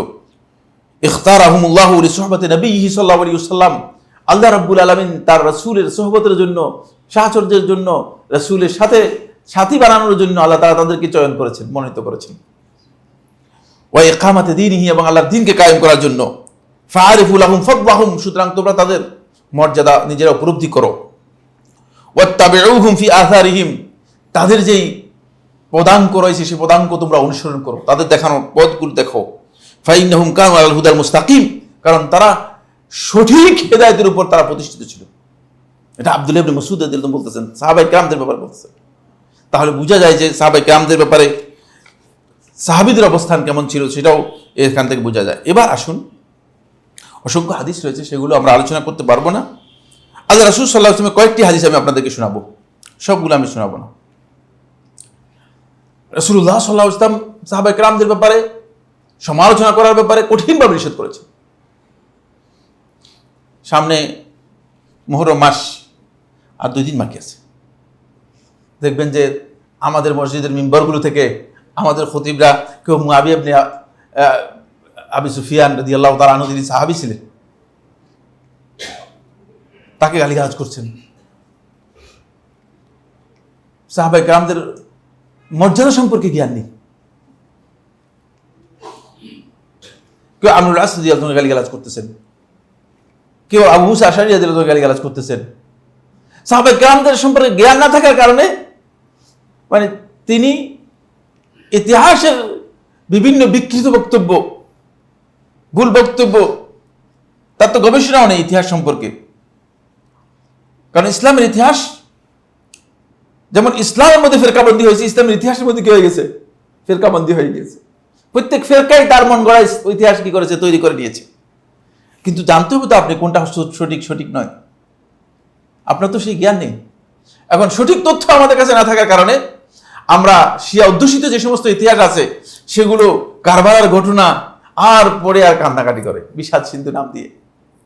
ইখতারাহুমুল্লাহু লিসুহবাতি নবিয়্যিহি সাল্লাল্লাহু আলাইহি ওয়াসাল্লাম, আল্লাহ রাব্বুল আলামিন তার রাসূলের সুহবতের জন্য, সাহচর্যের জন্য, রাসূলের সাথে সাথী বানানোর জন্য আল্লাহ তাআলা তাদেরকে চয়ন করেছেন, মনোনীত করেছেন। ওয়া ইকামাতি দীনিহি, এবং আল্লাহর দ্বীনকে কায়েম করার জন্য। ফাআরিফু লাহুম ফাদলাহুম, সুতরাং তোমরা তাদের মর্যাদা নিজেরা উপলব্ধি করো। ওয়াত্তাবিউহুম ফি আথারিহিম, তাদের যেই পদাঙ্ক রয়েছে সেই পদাঙ্ক তোমরা অনুসরণ করো, তাদের দেখানো পথগুলো দেখো। ফাইন্নাহুম কানু আলাল হুদাল মুস্তাকিম, কারণ তারা সঠিক হেদায়েতের উপর তারা প্রতিষ্ঠিত ছিল। এটা আব্দুল্লাহ ইবনে মাসউদ রাদিয়াল্লাহু আনহু বলতেছেন, সাহাবায়ে কেরামদের ব্যাপারে বলতেছেন। তাহলে বোঝা যায় যে সাহাবায়ে কেরামদের ব্যাপারে সাহাবীদের অবস্থান কেমন ছিল সেটাও এখান থেকে বোঝা যায়। এবার আসুন, অসংখ্য হাদিস রয়েছে, সেগুলো আমরা আলোচনা করতে পারবো না। আল্লাহ রাসূল সাল্লাল্লাহু আলাইহি ওয়াসাল্লামের কয়েকটি হাদিস আমি আপনাদেরকে শোনাবো, সবগুলো আমি শোনাবো না। রাসূলুল্লাহ সাল্লাল্লাহু আলাইহি ওয়াসাল্লাম সাহাবায়ে কেরামদের ব্যাপারে সমালোচনা করার ব্যাপারে কঠিনভাবে নিষেধ করেছেন। সামনে মুহররম মাস, আর 2 দিন বাকি আছে। দেখবেন যে আমাদের মসজিদের মিম্বরগুলো থেকে আমাদের খতিবরা কেউ মুআবিয়া ইবনে আবি সুফিয়ান রাদিয়াল্লাহু তাআলা আনহু, যিনি সাহাবী ছিলেন, তাকে গালিগালাজ করছেন। সাহাবায়ে কেরামদের মর্যাদা সম্পর্কে জ্ঞান নেই। কেউ আমরুল আস রাদিয়াল্লাহু আনহু গালিগালাজ করতেছেন, কেউ আবু মুসা আশআরী রাদিয়াল্লাহু আনহু গালিগালাজ করতেছেন। সাহাবায়ে কেরামদের সম্পর্কে জ্ঞান না থাকার কারণে মানে তিনি ইতিহাসের বিভিন্ন বিকৃত বক্তব্য, ভুল বক্তব্য, তার তো গবেষণাও নেই ইতিহাস সম্পর্কে। কারণ ইসলামের ইতিহাস যেমন ইসলামের মধ্যে ফেরকাবন্দি হয়েছে, ইসলামের ইতিহাসের মধ্যে কি হয়ে গেছে? ফেরকাবন্দি হয়ে গেছে। প্রত্যেক ফেরকাই তার মন গড়া ইতিহাস কি করেছে? তৈরি করে নিয়েছে। কিন্তু জানতে হবে তো আপনি কোনটা সঠিক, সঠিক নয়। আপনার তো সেই জ্ঞান নেই। এখন সঠিক তথ্য আমাদের কাছে না থাকার কারণে আমরা শিয়া অধ্যুষিত যে সমস্ত ইতিহাস আছে সেগুলো কারবালার ঘটনা আর পরে আর কান্নাকাটি করে বিষাদ সিন্ধু নাম দিয়ে।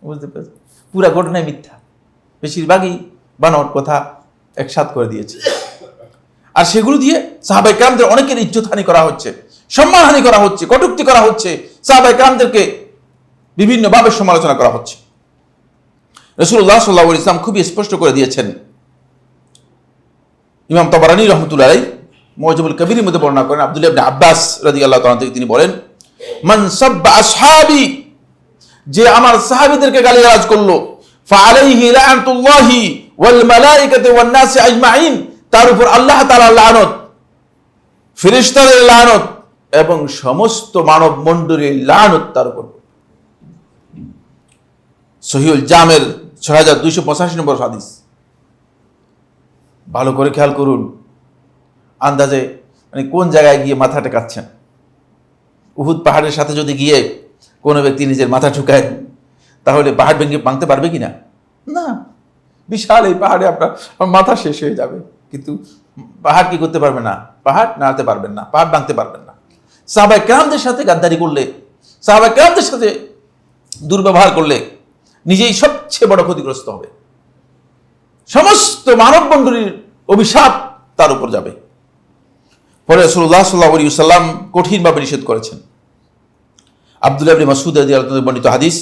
বুঝতে পেরেছেন? পুরা ঘটনায় মিথ্যা, বেশিরভাগই বানোয়াট কথা একসাথ করে দিয়েছে। আর সেগুলো দিয়ে সাহাবায়ে কেরামদের অনেকের ইজ্জতহানি করা হচ্ছে, সম্মানহানি করা হচ্ছে, কটূক্তি করা হচ্ছে, সাহাবায়ে কেরামদেরকে বিভিন্নভাবে সমালোচনা করা হচ্ছে। রাসূলুল্লাহ সাল্লাল্লাহু আলাইহি ওয়াসাল্লাম খুবই স্পষ্ট করে দিয়েছেন। ইমাম তাবারানী রাহমাতুল্লাহ আলাইহি মুআজ্জামুল কবিরের মধ্যে বর্ণনা করেন, আব্দুল্লাহ ইবনে আব্বাস রাদিয়াল্লাহু তাআলা থেকে তিনি বলেন, মান সাব্বা আসহাবি, যে আমার সাহাবীদেরকে গালিগালাজ করলো, ফাআলাইহি লাআনাতুল্লাহি ওয়াল মালায়েকাতি ওয়ান নাস আজমাইন, তার উপর আল্লাহ তাআলার লানত, ফেরেশতাদের লানত এবং সমস্ত মানব মণ্ডলীর লানত তার উপর। সহিহুল জামের ৬২৮৫ নম্বর হাদিস। ভালো করে খেয়াল করুন, আন্দাজে মানে কোন জায়গায় গিয়ে মাথা টেকাচ্ছেন। উহুদ পাহাড়ের সাথে যদি গিয়ে কোনো ব্যক্তি নিজের মাথা ঠুকায় তাহলে পাহাড় ভেঙে ভাঙতে পারবে কিনা? না, বিশাল এই পাহাড়ে আপনার মাথা শেষ হয়ে যাবে, কিন্তু পাহাড় কি করতে পারবে না? পাহাড় নাড়তে পারবেন না, পাহাড় ভাঙতে পারবেন না। সাহাবায়ে কেরামদের সাথে গাদ্দারি করলে, সাহাবায়ে কেরামদের সাথে দুর্ব্যবহার করলে নিজেই সবচেয়ে বড় ক্ষতিগ্রস্ত হবে। সমস্ত মানব মণ্ডলীর অভিশাপ তার উপর যাবে। পরে রাসূলুল্লাহ সাল্লাল্লাহু আলাইহি ওয়াসাল্লাম কঠিনভাবে নিষেধ করেছেন। আব্দুল্লাহ ইবনে মাসউদ রাদিয়াল্লাহু আনহু বর্ণিত হাদিস,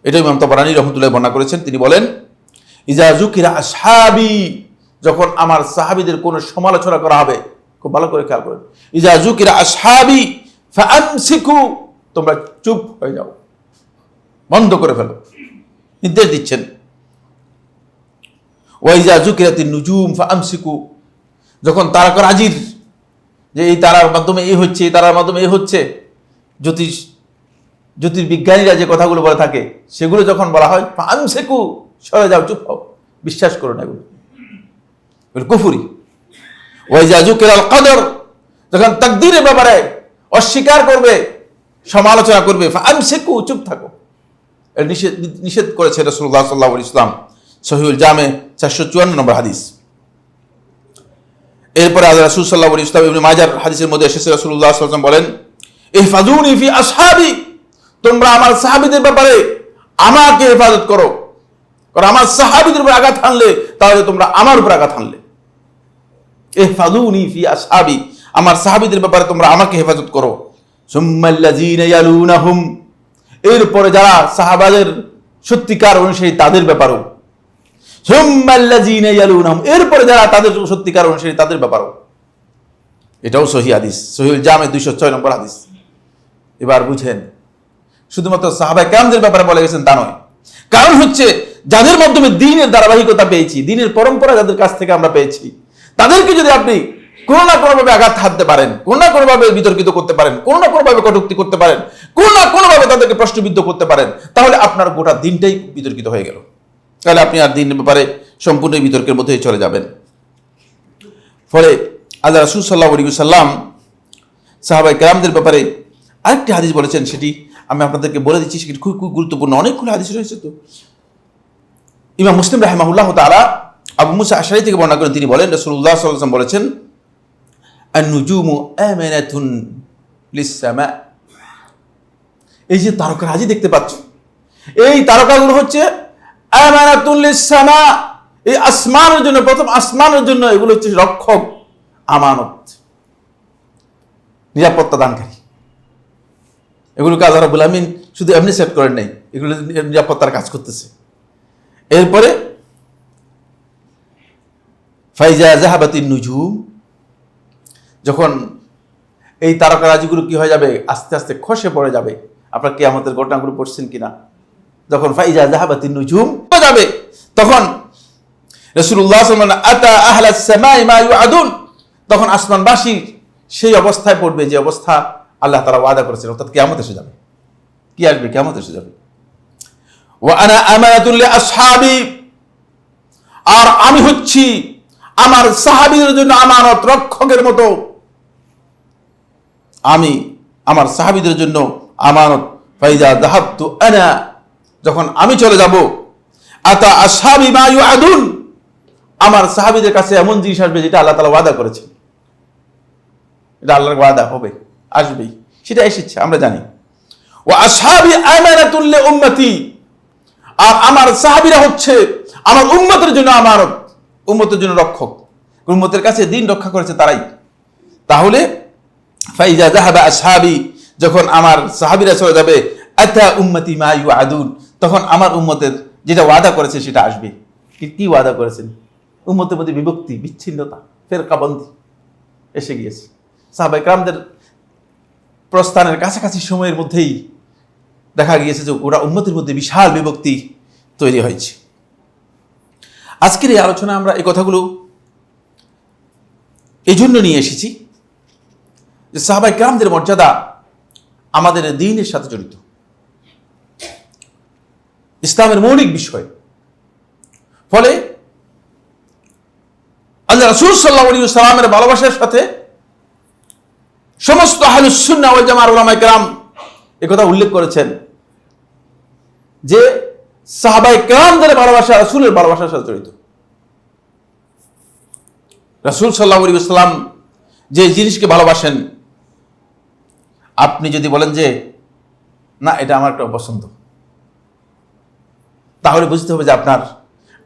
এটা ইমাম তাবারানী রাহমাতুল্লাহ বর্ণনা করেছেন। তিনি বলেন, ইজা যুকিরা আসহাবি, যখন আমার সাহাবীদের কোনো সমালোচনা করা হবে, খুব ভালো করে খেয়াল করেন, ইজা যুকিরা আসহাবি ফাআমসিকু, তোমরা চুপ হয়ে যাও, বন্ধ করে ফেলো, নির্দেশ দিচ্ছেন। ওয়াইজা যুকিরাতিন নুজুম ফাআমসিকু, যখন তারকারাজির যে এই তারার মাধ্যমে এই হচ্ছে, এই তারার মাধ্যমে এই হচ্ছে, জ্যোতির্বিজ্ঞানীরা যে কথাগুলো বলে থাকে সেগুলো যখন বলা হয়, ফাআমসিকু, সরে যাও, চুপ হও, বিশ্বাস করো না, এগুলো কুফরি। ওয়াইজা যুকিরাল কদর, যখন তাকদীরের ব্যাপারে অস্বীকার করবে, সমালোচনা করবে, ফাআমসিকু, চুপ থাকো। এর নিষেধ করেছে রাসূলুল্লাহ সাল্লাল্লাহু আলাইহি ওয়াসাল্লাম, সহিহুল জামে ৪৫৪ নম্বর হাদিস। এরপরে রাসূল সাল্লাল্লাহু আলাইহি ওয়াসাল্লাম ইবনে মাজার হাদিসের মধ্যে এসেছে, রাসূলুল্লাহ সাল্লাল্লাহু আলাইহি ওয়াসাল্লাম বলেন, ইহফাজুনি ফি আসহাবি, তোমরা আমার সাহাবীদের ব্যাপারে আমাকে হেফাজত করো, কারণ আমার সাহাবীদের উপর আঘাত হানলে তাহলে তোমরা আমার উপর আঘাত হানলে। ইহফাজুনি ফি আসহাবি, আমার সাহাবীদের ব্যাপারে তোমরা আমাকে হেফাজত করো। সুম্মাল্লাযীনা ইয়ালুনাহুম, এরপরে যারা সাহাবাদের সত্যিকার অনুসারী তাদের ব্যাপারেও। সুম্মাল্লাযীনা ইয়ালুনাহুম, এরপরে যারা তাদের সত্যিকার অনুসারী তাদের ব্যাপারেও। এটাও সহিহ হাদিস, সহিহুল জামে ২০৬ নম্বর হাদিস। এবার বুঝেন, শুধুমাত্র সাহাবায়ে কেরামদের ব্যাপারে বলে গেছেন তা নয়। কারণ হচ্ছে যাদের মাধ্যমে দ্বীনের ধারাবাহিকতা পেয়েছি, দ্বীনের পরম্পরা যাদের কাছ থেকে আমরা পেয়েছি, তাদেরকে যদি আপনি কোনো না কোনোভাবে আঘাত হানতে পারেন, কোনো না কোনোভাবে বিতর্কিত করতে পারেন, কোনো না কোনোভাবে কটূক্তি করতে পারেন, কোনো না কোনোভাবে তাদেরকে প্রশ্নবিদ্ধ করতে পারেন, তাহলে আপনার গোটা দিনটাই বিতর্কিত হয়ে গেল। তাহলে আপনি আর দ্বীনের ব্যাপারে সম্পূর্ণ বিতর্কের মধ্যেই চলে যাবেন। ফলে আল্লাহ রাসূল সাল্লাল্লাহু আলাইহি ওয়াসাল্লাম সাহাবায়ে কেরামদের ব্যাপারে আরেকটি হাদিস বলেছেন, সেটি আমি আপনাদেরকে বলে দিচ্ছি, সেটি খুব খুব গুরুত্বপূর্ণ। অনেকগুলো হাদিস রয়েছে তো। ইমাম মুসলিম রাহিমাহুল্লাহ তাআলা আবু মুসা আশআরী থেকে বর্ণনা করেন, তিনি বলেন, রাসূলুল্লাহ সাল্লাল্লাহু আলাইহি ওয়াসাল্লাম বলেছেন, আন-নুজুমু আমানাতুন লিস-সামা, এই যে তারকারাজি দেখতে পাচ্ছ, এই তারকাগুলো হচ্ছে আমানাতুন লিস-সামা, এই আসমানের জন্য, প্রথম আসমানের জন্য এগুলো হচ্ছে রক্ষক, আমানত, নিরাপত্তা দানকারী। এগুলোকে আল্লাহ রাব্বুল আমিন শুধু এমনি সেট করেন নাই, এগুলো নিরাপত্তার কাজ করতেছে। এরপরে ফাইজা যাহাবাতিন নুজুম, যখন এই তারকারাজিগুলো কি হয়ে যাবে, আস্তে আস্তে খসে পড়ে যাবে। আপনার কিয়ামতের ঘটনাগুলো পড়ছেন কিনা? যখন ফাইজা যাহাবাতিন নুজুম যাবে, তখন রাসূলুল্লাহ সাল্লাল্লাহু আলাইহি ওয়াসাল্লাম আতা আহলাস সামাই মা ইউআদুন, তখন আসমানবাসী সেই অবস্থায় পড়বে যে অবস্থা আল্লাহ তাআলা ওয়াদা করেছেন, অর্থাৎ কিয়ামত এসে যাবে। কি আসবে? কিয়ামত এসে যাবে। ওয়া আনা আমানাতুল লিআসহাবি, আর আমি হচ্ছি আমার সাহাবীদের জন্য আমানত রক্ষকের মতো। আমি আমার সাহাবীদের জন্য আমানত। ফাইজা যাহাবতু আনা, যখন আমি চলে যাব, আতা আসহাবি মা ইউআদুন, আমার সাহাবীদের কাছে এমন জিনিস আসবে যেটা আল্লাহ তাআলা ওয়াদা করেছেন। এটা আল্লাহর ওয়াদা হবে, আসবেই, সেটা এসেছে আমরা জানি। ওয়া আসহাবি আমানাতুল লিউম্মতি, আর আমার সাহাবীরা হচ্ছে আমার উম্মতের জন্য আমানত, উম্মতের জন্য রক্ষক। উম্মতের কাছে দিন রক্ষা করেছে তারাই। তাহলে ফাইজা যাহাবা আসহাবি, যখন আমার সাহাবীরা চলে যাবে, আতা উম্মতি মা ইউআদুন, তখন আমার উম্মতের যেটা ওয়াদা করেছে সেটা আসবে। কি ওয়াদা করেছেন? উম্মতের মধ্যে বিভক্তি, বিচ্ছিন্নতা, ফেরকাবন্দি এসে গিয়েছে। সাহাবায়ে কেরামদের প্রস্থানের কাছাকাছি সময়ের মধ্যেই দেখা গিয়েছে যে ওরা উম্মতের মধ্যে বিশাল বিভক্তি তৈরি হয়েছে। আজকের এই আলোচনা আমরা এই কথাগুলো এই জন্য নিয়ে এসেছি যে সাহাবায়ে কেরামদের মর্যাদা আমাদের দ্বীনের সাথে জড়িত, ইসলামের মৌলিক বিষয়। ফলে আল্লাহ রাসূল সাল্লাল্লাহু আলাইহি ওয়াসাল্লামের ভালোবাসার সাথে সমস্ত আহলুস সুন্নাহ ওয়াল জামাআর উলামায়ে কেরাম একথা উল্লেখ করেছেন যে সাহাবায়ে কেরামদের ভালোবাসা রাসূলের ভালোবাসার সাথে জড়িত। রাসূল সাল্লাল্লাহু আলাইহি ওয়াসাল্লাম যে জিনিসকে ভালোবাসেন, আপনি যদি বলেন যে না এটা আমার একটা পছন্দ, তাহলে বুঝতে হবে যে আপনার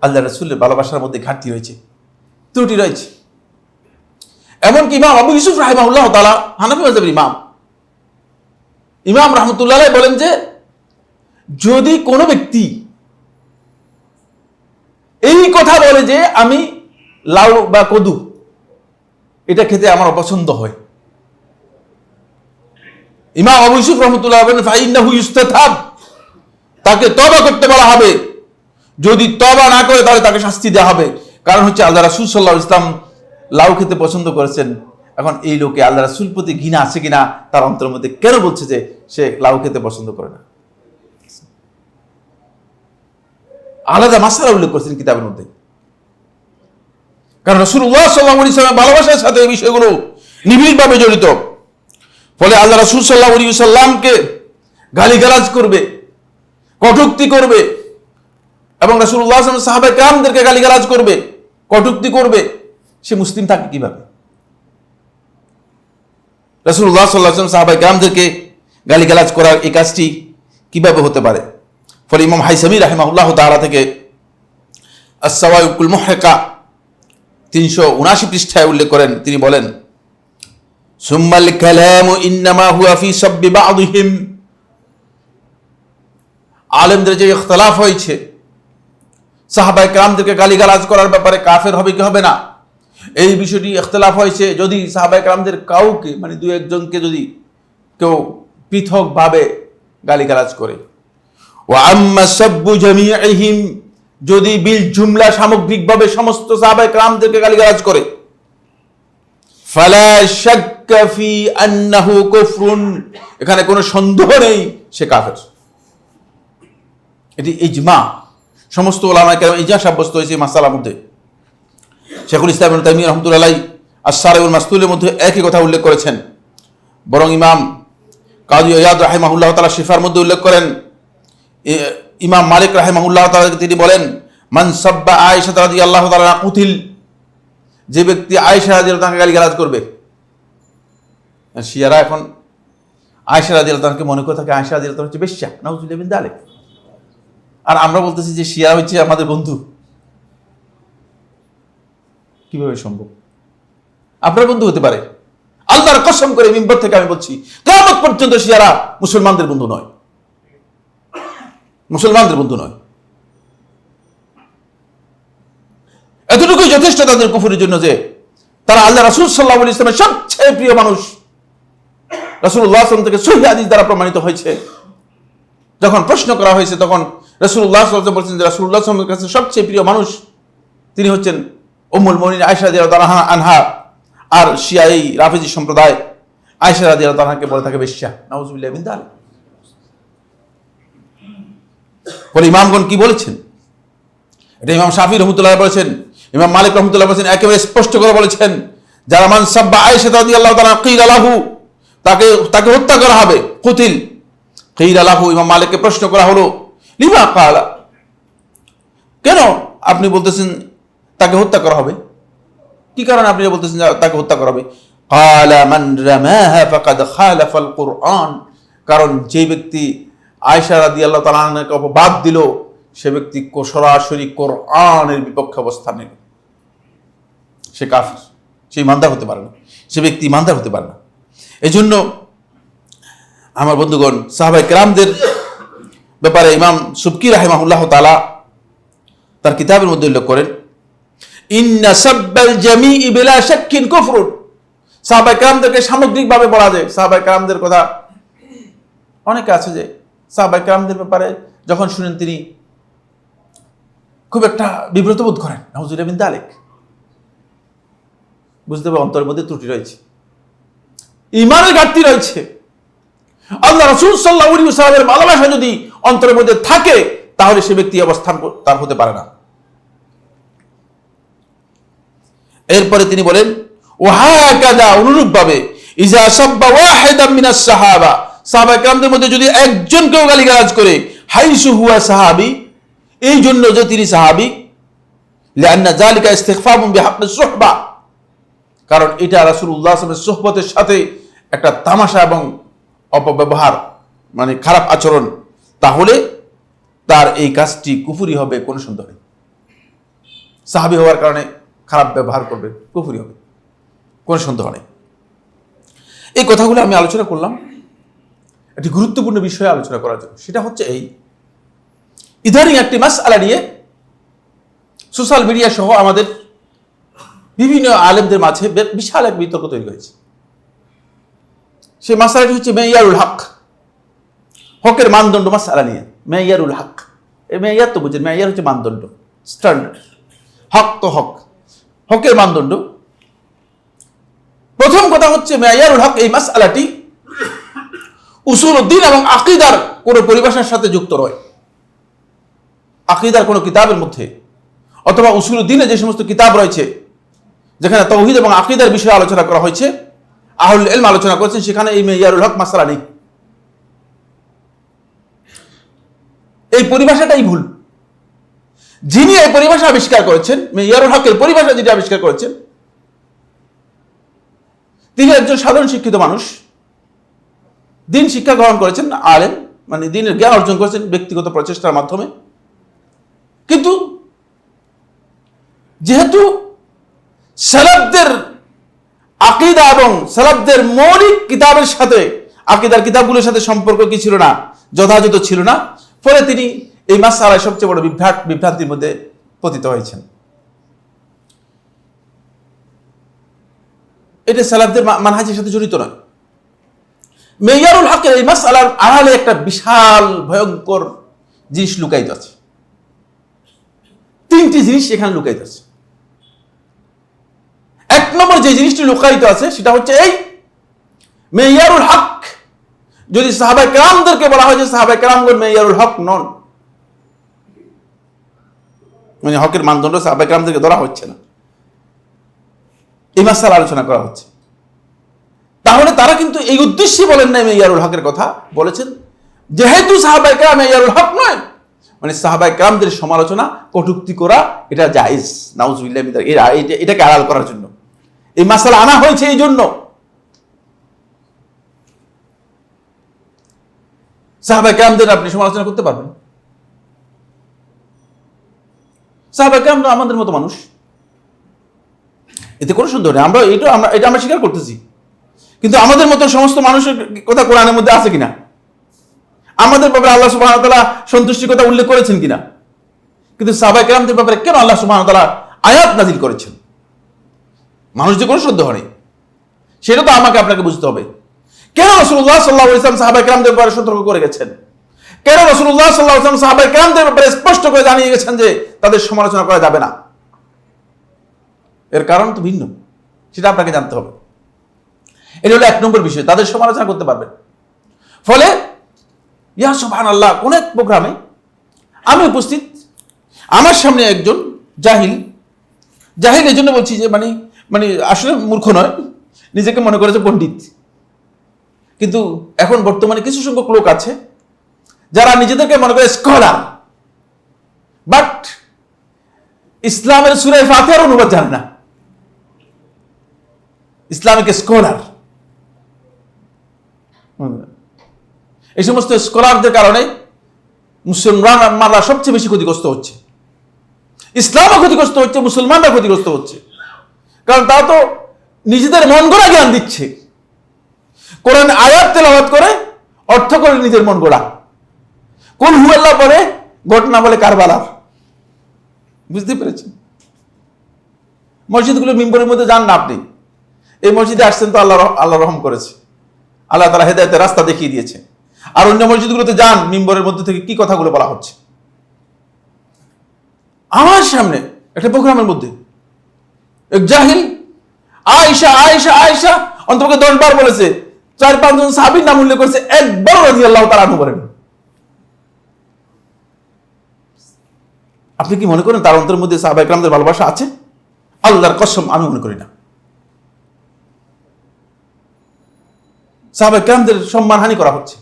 আল্লাহ রাসূলের ভালোবাসার মধ্যে ঘাটতি রয়েছে, ত্রুটি রয়েছে। এমনকি ইমাম আবু ইউসুফ রাহিমাহুল্লাহ তাআলা, হানাফি মাযহাবের ইমাম রাহমাতুল্লাহ আলাইহি বলেন যে যদি কোনো ব্যক্তি এই কথা বলে যে আমি লাউ বা কদু এটা খেতে আমার অপছন্দ হয়, ইমাম আবু ইউসুফ রাহমাতুল্লাহ বলেন ফাইন্নাহু ইউস্তাতাব, তাকে তওবা করতে বলা হবে। যদি তওবা না করে তাহলে তাকে শাস্তি দেওয়া হবে। কারণ হচ্ছে আল্লাহ রাসূল সাল্লাল্লাহু আলাইহি ওয়াসাল্লাম লাউ খেতে পছন্দ করেছেন। এখন এই লোকে আল্লাহ রাসূল প্রতি ঘৃণা আছে কিনা তার অন্তরের মধ্যে কেন বলছে যে সে লাউ খেতে পছন্দ করে না? আলাদা মাসআলা উল্লেখ করেছেন কিতাবের মধ্যে। কারণ রাসূলুল্লাহ সাল্লাল্লাহু আলাইহি ওয়াসাল্লামের ভালোবাসার সাথে এই বিষয়গুলো নিবিড়ভাবে জড়িত। ফলে আল্লাহ রাসূল সাল্লাল্লাহু আলাইহি ওয়াসাল্লামকে গালিগালাজ করবে, কটূক্তি করবে, এবং রাসূলুল্লাহ সাল্লাল্লাহু আলাইহি ওয়াসাল্লাম সাহাবায়ে কেরামদেরকে গালিগালাজ করবে, কটূক্তি করবে, সে মুসলিম থাকে কিভাবে? রাসূলুল্লাহ সাল্লাল্লাহু আলাইহি ওয়াসাল্লাম সাহাবায়ে কেরামদেরকে গালিগালাজ করার এই কাজটি কিভাবে হতে পারে? ফলে ইমাম হাইসামি রাহিমাহুল্লাহ তাআলা থেকে আস-সাওয়াইকুল মুহরিকা 379 পৃষ্ঠায় উল্লেখ করেন, তিনি বলেন সুম্মাল কালামু ইন্নামা হুয়া ফি সাব্বি বা'দিহিম, আলেমদের যে ইখতিলাফ হয়েছে সাহাবায়ে কেরামদেরকে গালিগালাজ করার ব্যাপারে কাফের হবে কি হবে না, এই বিষয়টি ইখতিলাফ হয়েছে যদি সাহাবায়ে কেরামদের কাউকে মানে দুই একজনকে যদি কেউ পৃথকভাবে গালিগালাজ করে। ওয়া আম্মা সাব্বু জামিইহিম, যদি বিল জুমলা সামগ্রিকভাবে সমস্ত সাহাবায়ে কেরামদেরকে গালিগালাজ করে, ফালা শাক্কা ফি আন্নাহু কুফরুন, এখানে কোনো সন্দেহ নেই সে কাফের। এটি ইজমা, সমস্ত উলামায়ে কেরাম ইজমা সাব্যস্ত হয়েছে মাসালার মধ্যে। শেখুল ইসলাম ইবনে তাইমিয়া রাহমাতুল্লাহি আলাইহি আস-সারিউল মাসতুলের মধ্যে একই কথা উল্লেখ করেছেন। বরং ইমাম কাযী ইয়াদ রাহিমাহুল্লাহ তাআলা শিফার মধ্যে উল্লেখ করেন, ইমাম মালিক রাহিমাহুল্লাহ তাআলা তিনি বলেন মান সাব্বা আয়েশা রাদিয়াল্লাহু তাআলা কুতিল, যে ব্যক্তি আয়েশা রাদিয়াল্লাহু তাআলাকে গালিগালাজ করবে। শিয়ারা এখন আয়েশা রাদিয়াল্লাহু তাআলাকে মনে করে থাকে আয়েশা রাদিয়াল্লাহু তাআলা হচ্ছে বেশ্যা, নাউযুবিল্লাহি মিন যালিক। আর আমরা বলতেছি যে শিয়া হচ্ছে আমাদের বন্ধু। কিভাবে সম্ভব? আপনার বন্ধু হতে পারে, আল্লাহর কসম করে মিম্বর থেকে আমি বলছি কিয়ামত পর্যন্ত শিয়ারা মুসলমানদের বন্ধু নয়, মুসলমানদের বন্ধু নয়। এতটুকুই যথেষ্ট তাদের কুফরের জন্য যে তারা আল্লাহ রাসূল সাল্লাল্লাহু আলাইহি ওয়াসাল্লামের সবচেয়ে প্রিয় মানুষ। রাসূলুল্লাহ সাল্লাল্লাহু আলাইহি ওয়াসাল্লাম থেকে সহিহ হাদিস দ্বারা প্রমাণিত হয়েছে। যখন প্রশ্ন করা হয়েছে তখন রাসূলুল্লাহ সাল্লাল্লাহু আলাইহি ওয়াসাল্লাম বলেছেন যে রাসূলুল্লাহ সাল্লাল্লাহু আলাইহি ওয়াসাল্লামের কাছে সবচেয়ে প্রিয় মানুষ তিনি হচ্ছেন উম্মুল মুমিনিন আয়েশা রাদিয়াল্লাহু আনহা। আর শিয়া এই রাফিজি সম্প্রদায় আয়েশা রাদিয়াল্লাহু তাআলাকে বলে থাকে বেশ্যা, নাউযুবিল্লাহি মিন যালিক। বলে ইমামগণ কি বলেছেন? এটা ইমাম শাফি রহমতুল্লাহ বলেছেন, ইমাম মালিক রহমতুল্লাহ বলেছেন, একেবারে স্পষ্ট করে বলেছেন, যারা মান সাব্বা আয়েশা রাদিয়াল্লাহু তাআলা কিলা লাহু, তাকে হত্যা করা হবে। কুতিল কিলা লাহু, ইমাম মালিককে প্রশ্ন করা হলো, লিমা ক্বালা, কেন আপনি বলতেছেন তাকে হত্যা করা হবে? কি কারণে আপনি বলতেছেন তাকে হত্যা করা হবে? ক্বালা মান রামাহা ফাকাদ খালাফাল কুরআন, কারণ যে ব্যক্তি আয়েশা রাদিয়াল্লাহু তাআলা আনহাকে অপবাদ দিল, সে ব্যক্তি সরাসরি কোরআনের বিপক্ষে অবস্থান নিল। সে কাফির, সে ইমানদার হতে পারে না, সে ব্যক্তি ইমানদার হতে পারে না। এই জন্য আমার বন্ধুগণ, সাহাবায়ে কেরামদের ব্যাপারে ইমাম সুবকি রাহিমাহুল্লাহ তাআলা তার কিতাবের মধ্যে উল্লেখ করেন, ইন্না সাব্বাল জামিই বিলা শাক্কিন কুফরুন। সাহাবায়ে কেরামদেরকে সামগ্রিকভাবে বলা যায়। সাহাবায়ে কেরামদের কথা অনেকে আছে যে সাহাবায়ে কেরামদের ব্যাপারে যখন শুনেন তিনি খুব একটা বিব্রত বোধ করেন, নাউযুবিল্লাহি মিন যালিক। বুঝতে হবে অন্তরের মধ্যে ত্রুটি রয়েছে, ঈমানের ঘাটতি রয়েছে। আল্লাহ রাসূল সাল্লাল্লাহু আলাইহি ওয়াসাল্লামের ভালোবাসা যদি অন্তরের মধ্যে থাকে, তাহলে সে ব্যক্তি অবস্থান তার হতে পারে না। এরপরে তিনি বলেন, ওয়াহাকাযা, অনুরূপভাবে, ইযা সাব্বা ওয়াহিদাম মিনাস সাহাবা, সাহাবায়ে কেরামদের মধ্যে যদি একজন কেউ গালিগালাজ করে, হাইসু হুয়া সাহাবী, এই জন্য যে তিনি সাহাবী, লিআন্না যালিকা ইস্তিগফাফুন বিহাক্কিস সুহবা, কারণ এটা রাসূলুল্লাহ সাল্লাল্লাহু আলাইহি ওয়াসাল্লামের সুহবতের সাথে একটা তামাশা এবং অপব্যবহার, মানে খারাপ আচরণ, তাহলে তার এই কাজটি কুফরি হবে, কোনো সন্দেহ নেই। সাহাবী হওয়ার কারণে খারাপ ব্যবহার করবে, কুফরি হবে, কোনো সন্দেহ নেই। এই কথাগুলো আমি আলোচনা করলাম একটি গুরুত্বপূর্ণ বিষয়ে আলোচনা করার জন্য। সেটা হচ্ছে এই, ইদানিং একটি মাসআলা নিয়ে সোশ্যাল মিডিয়া সহ আমাদের বিভিন্ন আলেমদের মাঝে বিশাল এক বিতর্ক তৈরি হয়েছে। সেই মাসআলাটি হচ্ছে মেয়ারুল হক, হকের মানদণ্ড মাসআলা নিয়ে। মেয়ারুল হক, এই মেয়ার তো বুঝেন, মেয়ার হচ্ছে মানদণ্ড, স্ট্যান্ডার্ড। হক তো হক, হকের মানদণ্ড। প্রথম কথা হচ্ছে মেয়ারুল হক, এই মাসআলাটি উসুলুদ্দিন এবং আকীদার কোন পরিভাষার সাথে যুক্ত নয়। আকীদার কোন কিতাবের মধ্যে অথবা উসুলুদ্দিনে যে সমস্ত কিতাব রয়েছে যেখানে তাওহীদ এবং আকীদার বিষয়ে আলোচনা করা হয়েছে, আহলুল ইলম আলোচনা করেছেন, সেখানে এই মেয়ারুল হক মাসআলা নেই। এই পরিভাষাটাই ভুল। যিনি এই পরিভাষা আবিষ্কার করেছেন, মেয়ারুল হকের পরিভাষা যেটা আবিষ্কার করেছেন, তিনি একজন সাধারণ শিক্ষিত মানুষ, দিন শিক্ষা গ্রহণ করেছেন, আলেম, মানে দিনের জ্ঞান অর্জন করেছেন ব্যক্তিগত প্রচেষ্টার মাধ্যমে। কিন্তু যেহেতু সালাফদের আকীদা এবং সালাফদের মৌলিক কিতাবের সাথে, আকীদার কিতাবগুলোর সাথে সম্পর্ক কি ছিল না, যথাযথ ছিল না, ফলে তিনি এই মাসআলায় সবচেয়ে বড় বিভ্রান্তির মধ্যে পতিত হয়েছেন। এটা সালাফদের মানহাজের সাথে জড়িত নয়। মেয়ারুল হকের এই মাসআলার আড়ালে একটা বিশাল ভয়ঙ্কর জিনিস লুকায়িত আছে। তিনটি জিনিস এখানে লুকায়িত আছে। এক নম্বর যে জিনিসটি লুকায়িত আছে সেটা হচ্ছে এই, মেয়ারুল হক যদি সাহাবায়ে কেরামদেরকে বলা হয় যে সাহাবায়ে কেরামগণ মেয়ারুল হক নন, মানে হকের মানদণ্ড সাহাবায়ে কেরামদেরকে ধরা হচ্ছে না, এই মাসআলা আলোচনা করা হচ্ছে, তাহলে তারা কিন্তু এই উদ্দেশ্যে বলেন না মেয়ারুল হকের কথা, বলেছেন যেহেতু সাহাবায়ে কেরাম মেয়ারুল হক নয়, মানে সাহাবায়ে কেরামদের সমালোচনা, কটূক্তি করা এটা জায়েজ, নাউযুবিল্লাহি মিন যালিক, এটাকে আড়াল করার জন্য এই মাসআলা আনা হয়েছে। এই জন্য সাহাবায়ে কেরামদের আপনি সমালোচনা করতে পারবেন? সাহাবায়ে কেরাম তো আমাদের মতো মানুষ, এতে কোনো সন্দেহ নেই। এটা আমরা স্বীকার করতেছি, কিন্তু আমাদের মতো সমস্ত মানুষের কথা কোরআনের মধ্যে আছে কিনা, আমাদের ব্যাপারে আল্লাহ সুবহানাহু ওয়া তাআলা সন্তুষ্টির কথা উল্লেখ করেছেন কিনা, কিন্তু সাহাবায়ে কেরামদের ব্যাপারে কেন আল্লাহ সুবহানাহু ওয়া তাআলা আয়াত নাযিল করেছেন, মানুষ যে কোনো সন্দেহ নেই, সেটা তো আমাকে আপনাকে বুঝতে হবে। কেন রাসূলুল্লাহ সাল্লাল্লাহু আলাইহি ওয়াসাল্লাম সাহাবায়ে কেরামদের ব্যাপারে সতর্ক করে গেছেন? কেন রাসূলুল্লাহ সাল্লাল্লাহু আলাইহি ওয়াসাল্লাম সাহাবায়ে কেরামদের ব্যাপারে স্পষ্ট করে জানিয়ে গেছেন যে তাদের সমালোচনা করা যাবে না? এর কারণ তো ভিন্ন। সেটা আপনাকে জানতে হবে। এটা হলো 1 নম্বর বিষয়, তাদের সমালোচনা করতে পারবেন। ফলে ইয়া সুবহানাল্লাহ, কোন এক প্রোগ্রামে আমি উপস্থিত, আমার সামনে একজন জাহিল এই জন্য বলছি যে মানে আসলে মূর্খ নয়, নিজেকে মনে করেছে পণ্ডিত, কিন্তু এখন বর্তমানে কিছু সংখ্যক লোক আছে যারা নিজেদেরকে মনে করে স্কলার, বাট ইসলামের সূরা ফাতিহার অনুবাদ জানে না। ইসলামিক স্কলার, এই সমস্ত স্কলারদের কারণে মুসলমানরা সবচেয়ে বেশি ক্ষতিগ্রস্ত হচ্ছে, ইসলামও ক্ষতিগ্রস্ত হচ্ছে, মুসলমানরা ক্ষতিগ্রস্ত হচ্ছে। কারণ তারা তো নিজেদের মন গড়া জ্ঞান দিচ্ছে, কোরআন আয়াত তেলাওয়াত করে অর্থ করে নিজের মন গড়া, কুল হুয়াল্লাহ পরে ঘটনা বলে কারবালার। বুঝতে পেরেছেন? মসজিদগুলোর মিম্বরের মধ্যে যান না আপনি, এই মসজিদে আসছেন তো আল্লাহ রহম করেছে, আল্লাহ তাআলা হেদায়েতের রাস্তা দেখিয়ে দিয়েছে। আর অন্য মসজিদগুলোতে যান, মিম্বরের মধ্যে থেকে কি কথাগুলো বলা হচ্ছে। আমার সামনে একটা প্রোগ্রামের মধ্যে এক জাহিল আয়েশা আয়েশা আয়েশা অন্তত 10 বার বলেছে, 4-5 জন সাহাবীর নাম উল্লেখ করেছে, একবার রাদিয়াল্লাহু তাআলা আনহু বলেন। আপনি কি মনে করেন তার অন্তরের মধ্যে সাহাবায়ে কেরামদের ভালোবাসা আছে? আল্লাহর কসম আমি মনে করি না। সাহাবায়ে কেরামদের সম্মানহানি করা হচ্ছে,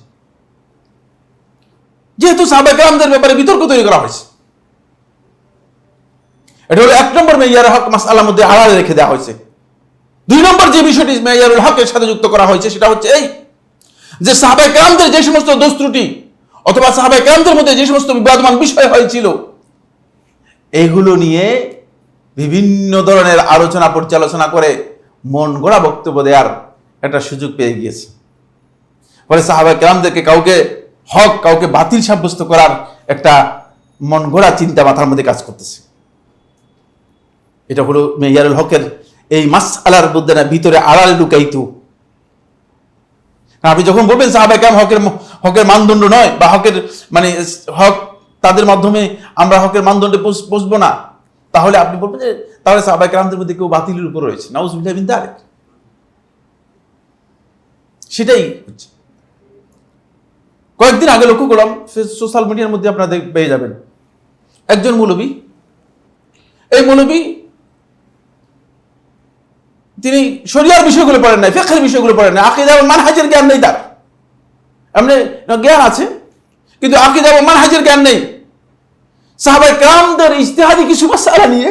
যেহেতু সাহাবায়ে কেরামদের ব্যাপারে বিতর্ক তৈরি করা হয়েছে। এটা হলো 1 নম্বর মেয়ারুল হক মাসআলার মধ্যে আড়ালে রেখে দেওয়া হয়েছে। 2 নম্বর যে বিষয়টি মেয়ারুল হকের সাথে যুক্ত করা হয়েছে সেটা হচ্ছে এই যে সাহাবায়ে কেরামদের যে সমস্ত দোষ ত্রুটি অথবা সাহাবায়ে কেরামদের মধ্যে যে সমস্ত বিবাদমান বিষয় হয়েছিল, এগুলো নিয়ে বিভিন্ন ধরনের আলোচনা পর্যালোচনা করে মন গড়া বক্তব্য দেওয়ার একটা সুযোগ পেয়ে গিয়েছে। ফলে সাহাবায়ে কেরামদেরকে কাউকে হক কাউকে বাতিল সাব্যস্ত করার একটা মন গড়া চিন্তা মাথার মধ্যে কাজ করতেছে। এটা হলো মেয়ারুল হকের এই মাসআলার মধ্যে না ভিতরে আড়ালে লুকাইতো। আপনি যখন বলবেন সাহাবায়ে কেরাম হকের মানদণ্ড নয়, বা হকের হক তাদের মাধ্যমে আমরা হকের মানদণ্ডে পৌঁছবো না, তাহলে আপনি বলবেন যে তাহলে সাহাবায়ে কেরামদের মধ্যে কেউ বাতিলের উপর রয়েছে, নাউযুবিল্লাহি মিন যালিক। সেটাই হচ্ছে। কয়েকদিন আগে লক্ষ্য করলাম, সোশ্যাল মিডিয়ার মধ্যে আপনারা পেয়ে যাবেন, একজন মৌলবী, এই মৌলবী তিনি শরিয়ার বিষয়গুলো পড়েন নাই, ফিকহের বিষয়গুলো পড়েন নাই, আকীদা এবং মানহাজের জ্ঞান নেই তার। এমনি জ্ঞান আছে কিন্তু আকীদা এবং মানহাজের জ্ঞান নেই। সাহাবায়ে কেরামদের ইজতিহাদি কিছু মাসআলা নিয়ে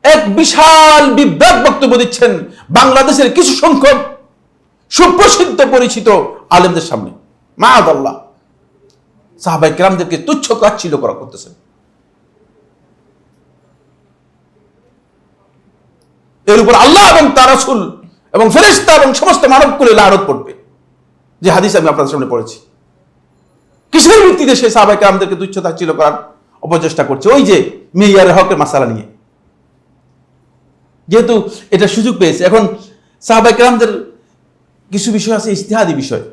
এক বিশাল বিভ্রাট বক্তব্য দিচ্ছেন বাংলাদেশের কিছু সংখ্যক সুপ্রসিদ্ধ পরিচিত আলেমদের সামনে। মাআযাল্লাহ, সাহাবায়ে কেরামদেরকে তুচ্ছ তাচ্ছিল্য করা করতেছেন। এর উপর আল্লাহ এবং তার রাসূল এবং ফেরেশতা এবং সমস্ত মানবকুলে লানত পড়বে, যে হাদিস আমি আপনাদের সামনে পড়েছি। কিসের ভিত্তিতে সে সাহাবায়ে কেরামদেরকে তুচ্ছ তাচ্ছিল্য করার অপচেষ্টা করছে? ওই যে মেয়ারুল হকের মাসআলা নিয়ে, যেহেতু এটা সুযোগ পেয়েছে। এখন সাহাবায়ে কেরামদের কিছু বিষয় আছে ইজতিহাদি বিষয়,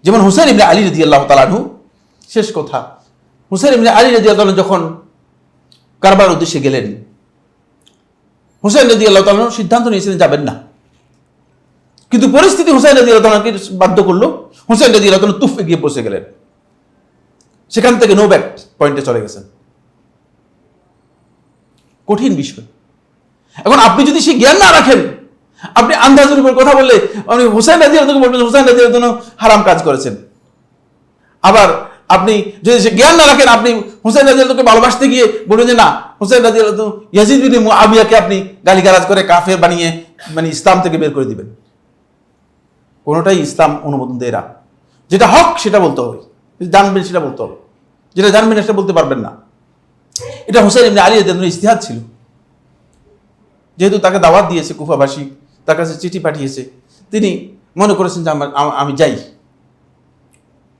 যেমন হুসাইন ইবনে আলী রাদিয়াল্লাহু তাআলা আনহু। শেষ কথা, হুসাইন ইবনে আলী রাদিয়াল্লাহু তাআলা যখন কারবালার উদ্দেশ্যে গেলেন, হুসাইন রাদিয়াল্লাহু তাআলা সিদ্ধান্ত নিয়েছিলেন যাবেন না, কিন্তু পরিস্থিতি হুসাইন রাদিয়াল্লাহু তাআলাকে বাধ্য করলো। হুসাইন রাদিয়াল্লাহু তাআলা তুফে গিয়ে পৌঁছে গেলেন, সেখান থেকে নো ব্যাক পয়েন্টে চলে গেছেন। কঠিন বিষয়। এখন আপনি যদি সেই জ্ঞান না রাখেন, আপনি আন্দাজের উপর কথা বললে হুসাইন রাদিয়াল্লাহু তাআলা বলবেন হুসাইন রাদিয়াল্লাহু তাআলা হারাম কাজ করেছেন। আবার আপনি যদি সে জ্ঞান না রাখেন, আপনি হুসাইন রাদিয়াল্লাহু তাআলাকে ভালোবাসতে গিয়ে বলবেন যে না, হুসাইন রাদিয়াল্লাহু তাআলা ইয়াজিদ বিন মুআবিয়াকে আপনি গালিগালাজ করে কাফের বানিয়ে ইসলাম থেকে বের করে দিবেন। কোনোটাই ইসলাম অনুমোদন দেয় না। যেটা হক সেটা বলতে হবে, জানবেন সেটা বলতে হবে, যেটা জানবেন সেটা বলতে পারবেন না। এটা হুসাইন ইবনে আলী রাদিয়াল্লাহু তাআলার ইজতিহাদ ছিল। যেহেতু তাকে দাওয়াত দিয়েছে কুফাবাসী, তার কাছে চিঠি পাঠিয়েছে, তিনি মনে করেছেন যে আমি যাই,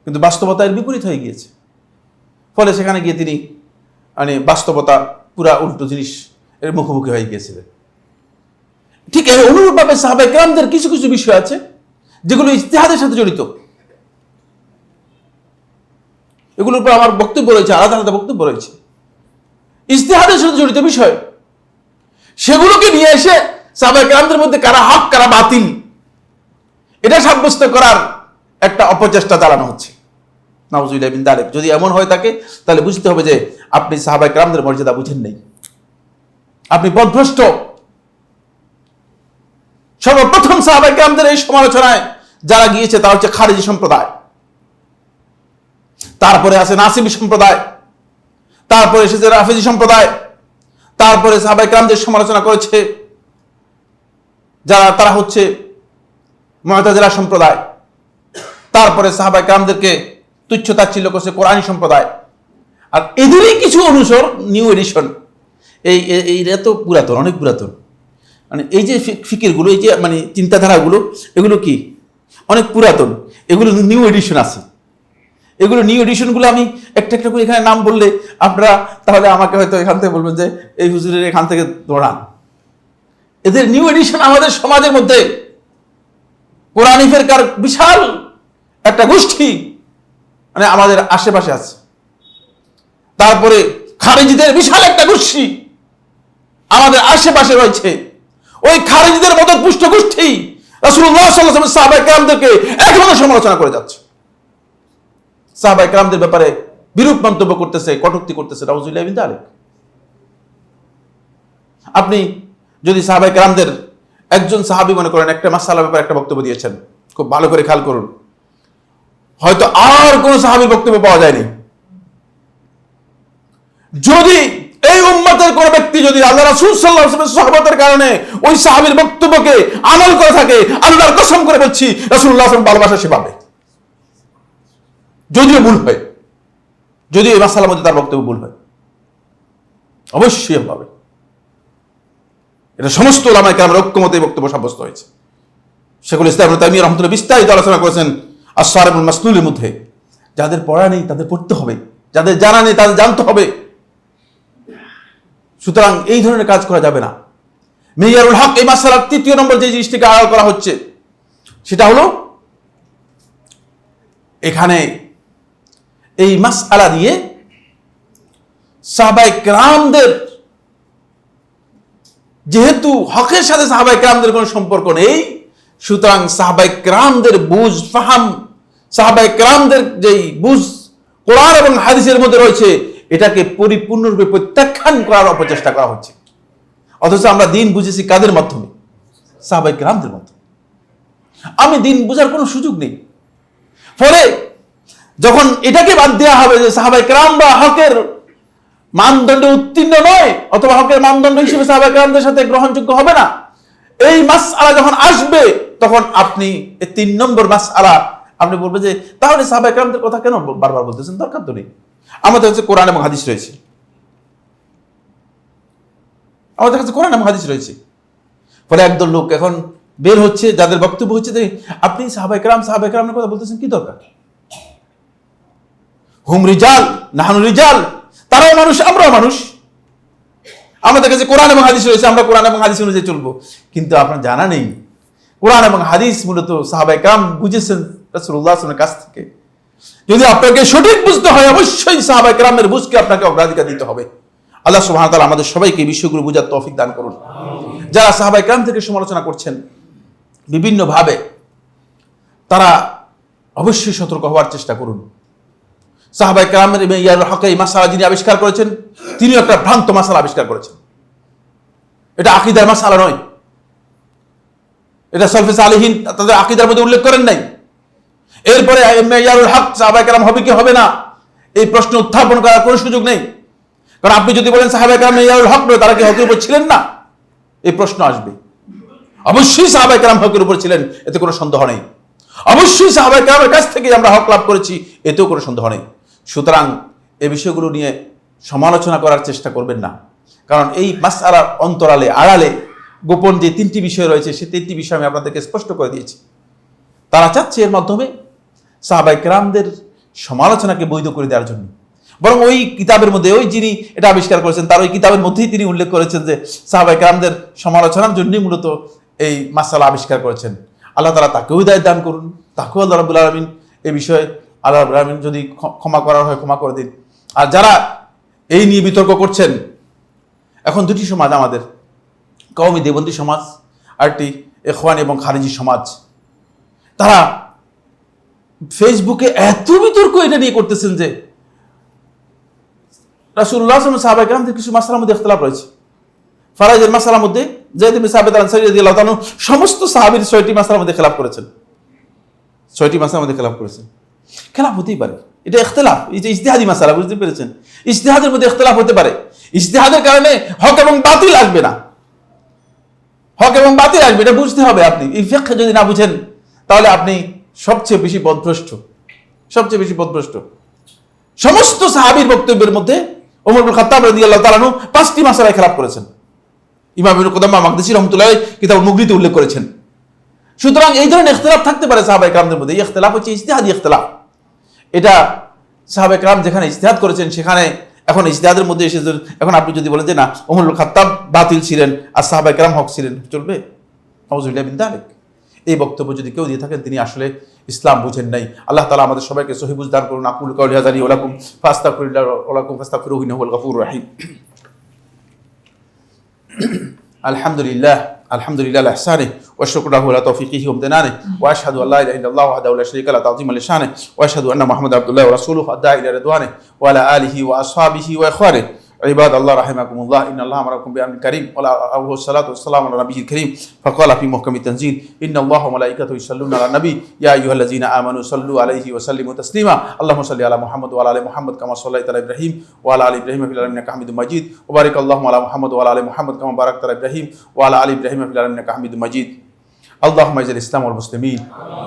কিন্তু বাস্তবতা এর বিপরীত হয়ে গিয়েছে। ফলে সেখানে গিয়ে তিনি বাস্তবতা পুরা উল্টো জিনিস এর মুখোমুখি হয়ে গিয়েছিলেন। ঠিক অনুরূপভাবে সাহাবায়ে কেরামদের কিছু কিছু বিষয় আছে যেগুলো ইজতিহাদের সাথে জড়িত। এগুলোর উপর আমার বক্তব্য রয়েছে, আলাদা আলাদা বক্তব্য রয়েছে। ইজতিহাদের সাথে জড়িত বিষয় সেগুলোকে নিয়ে এসে সাহাবায়ে কেরামদের মধ্যে কারা হক কারা বাতিল এটা সাব্যস্ত করার একটা অপচেষ্টা চালানো হচ্ছে। নাউজুবিল্লাহি মিন যালিক। যদি এমন হয় থাকে তাহলে বুঝতে হবে যে আপনি সাহাবায়ে কেরামদের মর্যাদা বুঝেন নাই, আপনি পথভ্রষ্ট। সর্বপ্রথম সাহাবায়ে কেরামদের এই সমালোচনায় যারা গিয়েছে তারা হচ্ছে খারিজি সম্প্রদায়, তারপরে আছে নাসিবী সম্প্রদায়, তারপরে এসেছে রাফিজি সম্প্রদায়, তারপরে সাহাবায়ে কেরামদের সমালোচনা করেছে যারা তারা হচ্ছে মুতাজিলা সম্প্রদায়, তারপরে সাহাবায়ে কেরামদেরকে তুচ্ছ তাচ্ছিল্য করছে কোরআনী সম্প্রদায়। আর এদেরই কিছু অনুসর নিউ এডিশন, এইটা তো পুরাতন, অনেক পুরাতন। মানে এই যে ফিকিরগুলো, এই যে মানে চিন্তাধারাগুলো, এগুলো কি অনেক পুরাতন, এগুলো নিউ এডিশন আছে। এগুলো নিউ এডিশনগুলো আমি একটা একটা করে এখানে নাম বললে আপনারা তাহলে আমাকে হয়তো এখান থেকে বলবেন যে এই হুজুরের এখান থেকে দৌড়ান। এদের নিউ এডিশন আমাদের সমাজের মধ্যে কোরআনী ফিরকার বিশাল একটা গোষ্ঠী মানে আমাদের আশেপাশে আছে। তারপরে খারিজিদের বিশাল একটা গোষ্ঠী আমাদের আশেপাশে রয়েছে। ওই খারিজিদের মতো পুষ্ট গোষ্ঠী রাসূলুল্লাহ সাল্লাল্লাহু আলাইহি ওয়াসাল্লাম সাহাবায়ে কেরামদেরকে এখনো সমালোচনা করে যাচ্ছে, সাহাবায়ে কেরামদের ব্যাপারে বিরূপ মন্তব্য করতেছে, কটূক্তি করতেছে। নাউজুবিল্লাহি মিন যালিক। আপনি যদি সাহাবায়ে কেরামদের একজন সাহাবী মনে করেন একটা মাসআলার ব্যাপারে একটা বক্তব্য দিয়েছেন, খুব ভালো করে খেয়াল করুন, হয়তো আর কোন সাহাবীর বক্তব্য পাওয়া যায়নি। যদি এই উম্মতের কোন ব্যক্তি যদি আল্লাহ রাসূল সাল্লাল্লাহু আলাইহি ওয়াসাল্লামের সুহবতের কারণে ওই সাহাবীর বক্তব্যকে আমল করে থাকে, আল্লাহর কসম করে বলছি রাসূলুল্লাহ সাল্লাল্লাহু আলাইহি ওয়াসাল্লাম ভালোবাসা সে পাবে, যদিও ভুল হয়, যদিও এই মাসআলার মধ্যে তার বক্তব্য ভুল হয়, অবশ্যই পাবে। এটা সমস্ত উলামায়ে কেরামের ঐক্যমতে বক্তব্য সাব্যস্ত হয়েছে। শেখুল ইসলাম ইবনে তাইমিয়া রাহমাতুল্লাহ বিস্তারিত আলোচনা করেছেন আস-সারিমুল মাসলুলের মধ্যে। যাদের পড়া নেই তাদের পড়তে হবে, যাদের জানা নেই তাদের জানতে হবে। সুতরাং এই ধরনের কাজ করা যাবে না। মিয়ারুল হক এই মাসআলার তৃতীয় নম্বর যে জিনিসটিকে আড়াল করা হচ্ছে সেটা হলো এখানে এই মাসআলা দিয়ে সাহাবায়ে কেরামদের, যেহেতু হকের সাথে সাহাবায়ে কেরামদের কোনো সম্পর্ক নেই, সুতরাং সাহাবায়ে কেরামদের বুঝ ফাহাম, সাহাবায়ে কেরামদের যেই বুঝ কোরআন এবং হাদিসের মধ্যে রয়েছে এটাকে পরিপূর্ণরূপে প্রত্যাখ্যান করার অপচেষ্টা করা হচ্ছে। অথচ আমরা দিন বুঝেছি কাদের মাধ্যমে? সাহাবায়ে কেরামদের মাধ্যমে। আমি দিন বোঝার কোনো সুযোগ নেই। ফলে যখন এটাকে বাদ দেওয়া হবে যে সাহাবায়ে কেরাম বা হকের মানদণ্ডে উত্তীর্ণ নয় অথবা হকের মানদণ্ড হিসেবে সাহাবায়ে কেরামদের সাথে গ্রহণযোগ্য হবে না, এই মাসআলা যখন আসবে তখন আপনি এই 3 নম্বর মাসআলা আপনি বলবেন যে তাহলে সাহাবায়ে কেরামদের কথা কেন বারবার বলতেছেন? দরকার তো নেই, আমাদের কাছে কোরআন এবং হাদিস রয়েছে, আমাদের কাছে কোরআন এবং হাদিস রয়েছে। ফলে একদল লোক এখন বের হচ্ছে যাদের বক্তব্য হচ্ছে যে আপনি সাহাবায়ে কেরামের কথা বলতেছেন, কি দরকার? হুম রিজাল নাহনু রিজাল, তারাও মানুষ আমরাও মানুষ, আমাদের কাছে কোরআন এবং হাদিস রয়েছে, আমরা কোরআন এবং হাদিস অনুযায়ী চলবো। কিন্তু আপনার জানা নেই কোরআন এবং হাদিস মূলত সাহাবায়ে কেরাম বুঝেছেন রাসূলুল্লাহ সাল্লাল্লাহু আলাইহি ওয়াসাল্লামের কাছ থেকে। যদি আপনাকে সঠিক বুঝতে হয় অবশ্যই সাহাবায়ে কেরামের বুঝকে আপনাকে অগ্রাধিকার দিতে হবে। আল্লাহ সুবহানাহু ওয়া তাআলা আমাদের সবাইকে এই বিষয়গুলো বোঝার তৌফিক দান করুন। যারা সাহাবায়ে কেরাম থেকে সমালোচনা করছেন বিভিন্ন ভাবে, তারা অবশ্যই সতর্ক হওয়ার চেষ্টা করুন। সাহাবায়ে কেরামের মিয়ারুল হক এই মাসআলা যিনি আবিষ্কার করেছেন তিনি একটা ভ্রান্ত মাসআলা আবিষ্কার করেছেন। এটা আকীদার মাসআলা নয়, এটা সালফে সালেহিন তাদের আকীদার মধ্যে উল্লেখ করেন নাই। এরপরে মিয়ারুল হক সাহাবায়ে কেরাম হবে কি হবে না এই প্রশ্ন উত্থাপন করার কোনো সুযোগ নেই। কারণ আপনি যদি বলেন সাহাবায়ে কেরাম মিয়ারুল হক নয়, তারা কি হকের উপর ছিলেন না, এই প্রশ্ন আসবে। অবশ্যই সাহাবায়ে কেরাম হকের উপর ছিলেন, এতে কোনো সন্দেহ নেই। অবশ্যই সাহাবায়ে কেরামের কাছ থেকে আমরা হক লাভ করেছি, এতেও কোনো সন্দেহ নেই। সুতরাং এই বিষয়গুলো নিয়ে সমালোচনা করার চেষ্টা করবেন না, কারণ এই মাসআলার অন্তরালে আড়ালে গোপন যে 3টি বিষয় রয়েছে সেই 3টি বিষয় আমি আপনাদেরকে স্পষ্ট করে দিয়েছি। তারা চাচ্ছে এর মাধ্যমে সাহাবায়ে কেরামদের সমালোচনাকে বৈধ করে দেওয়ার জন্য। বরং ওই কিতাবের মধ্যে ওই যিনি এটা আবিষ্কার করেছেন তার ওই কিতাবের মধ্যেই তিনি উল্লেখ করেছেন যে সাহাবায়ে কেরামদের সমালোচনার জন্যই মূলত এই মাসআলা আবিষ্কার করেছেন। আল্লাহ তাআলা তাকেও হিদায়াত দান করুন, তাকেও আল্লাহ রাব্বুল আলামিন এই বিষয়ে আল্লাহ রাব্বুল আলামিন যদি ক্ষমা করার হয় ক্ষমা করে দিন। আর যারা এই নিয়ে বিতর্ক করছেন, এখন দুটি সমাজ আমাদের, কওমি দেবন্দী সমাজ, আরেকটি ইখওয়ানি এবং খারিজি সমাজ। তারা ফেসবুকে এত বিতর্ক এটা নিয়ে করতেছেন যে রাসূলুল্লাহ সাল্লাল্লাহু আলাইহি ওয়াসাল্লাম সাহাবায়ে কেরামদের কিছু মাসআলার মধ্যে ইখতিলাফ রয়েছে। ফারাইজের মাসআলার মধ্যে যায়েদ ইবনে সাবিত আল-আনসারী রাদিয়াল্লাহু তাআলা সমস্ত সাহাবীর 6টি মাসআলার মধ্যে খেলাফ করেছেন। 6টি মাসআলার মধ্যে খেলাফ করেছেন। খেলাফ হতেই পারে, এটা ইখতিলাফ, এই যে ইজতিহাদি মাসআলা, বুঝতে পেরেছেন? ইজতিহাদের মধ্যে ইখতিলাফ হতে পারে। ইজতিহাদের কারণে হক এবং বাতিল আসবে না, হক এবং বাতিল আসবে, এটা বুঝতে হবে। আপনি এই ফিকহ যদি না বুঝেন তাহলে আপনি সবচেয়ে বেশি পথভ্রষ্ট, সবচেয়ে বেশি পথভ্রষ্ট। সমস্ত সাহাবীর বক্তব্যের মধ্যে ওমর ইবনে খাত্তাব রাদিয়াল্লাহু তাআলা 5টি মাসআলায় খেলাফ করেছেন। ইমাম ইবনে কুদামা মাকদিসি রাহমাতুল্লাহ কিতাবুল মুগনিতে উল্লেখ করেছেন। সুতরাং এই ধরনের ইখতিলাফ থাকতে পারে সাহাবায়ে কেরামদের মধ্যে। এই ইখতিলাফ হচ্ছে ইজতিহাদি ইখতিলাফ। এটা সাহাবায়ে কেরাম যেখানে ইজতিহাদ করেছেন সেখানে এখন ইজতিহাদের মধ্যে এসে এখন আপনি যদি বলেন যে না ওমর ইবনে খাত্তাব বাতিল ছিলেন আর সাহাবায়ে কেরাম হক ছিলেন, চলবে? নাউযুবিল্লাহি মিন যালিক। এই বক্তব্য যদি কেউ দিয়ে থাকেন তিনি আসলে ইসলাম বুঝেন নাই। আল্লাহ তাআলা আমাদের সবাইকে সহিহ বুঝ দান করুন। আকুলু কাওলি হাযা লি ওয়া লাকুম ফাস্তাগফিরুল্লাহ ওয়া লাকুম ফাস্তাগফিরুহু ইন্নাহু হুয়াল গফুরুর রহিম। আলহামদুলিল্লাহ আলহামদুলিল্লাহ আলা ইহসানিহি ওয়া শুকরু লাহু আলা তাওফীকিহি ওয়া ইমতিনানিহি ওয়া আশহাদু আল্লা ইলাহা ইল্লাল্লাহ ওয়াহদাহু লা শারীকা লাহু তা'যীমান লিশানিহি ওয়া আশহাদু আন্না মুহাম্মাদান আবদুল্লাহি ওয়া রাসূলুহু আদ-দাঈ ইলা রিদওয়ানিহি ওয়া আলা আলিহি ওয়া আসহাবিহি ওয়া ইখওয়ানিহি عباد الله رحمكم الله إن الله أمركم بأمر كريم ولا أبوه الصلاة والسلام على نبيه الكريم فقال في محكم التنزيل إن الله وملائكته يصلون على النبي يا أيها الذين آمنوا صلوا عليه وسلموا تسليما اللهم صل على محمد وعلى آل محمد كما صليت على إبراهيم وعلى آل إبراهيم في العالمين إنك حميد مجيد وبارك اللهم على محمد وعلى آل محمد كما باركت على إبراهيم وعلى آل إبراهيم في العالمين إنك حميد مجيد اللهم اعز الإسلام والمسلمين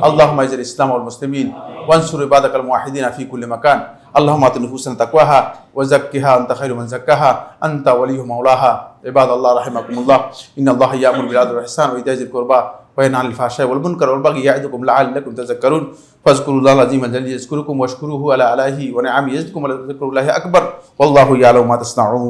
اللهم اعز الإسلام والمسلمين وانصر عبادك الموحدين في كل مكان اللهم آت نفوسنا تقواها وزكها أنت خير من زكاها أنت ولي مولاها عباد الله رحمكم الله إن الله يأمر بالعدل والإحسان وإيتاء ذي القربى وينهى عن الفحشاء والمنكر والبغي يعظكم لعلكم تذكرون فاذكروا الله العظيم الجليل يذكركم واشكروه على آلائه ونعمه يزدكم ولذكر الله أكبر والله يعلم ما تصنعون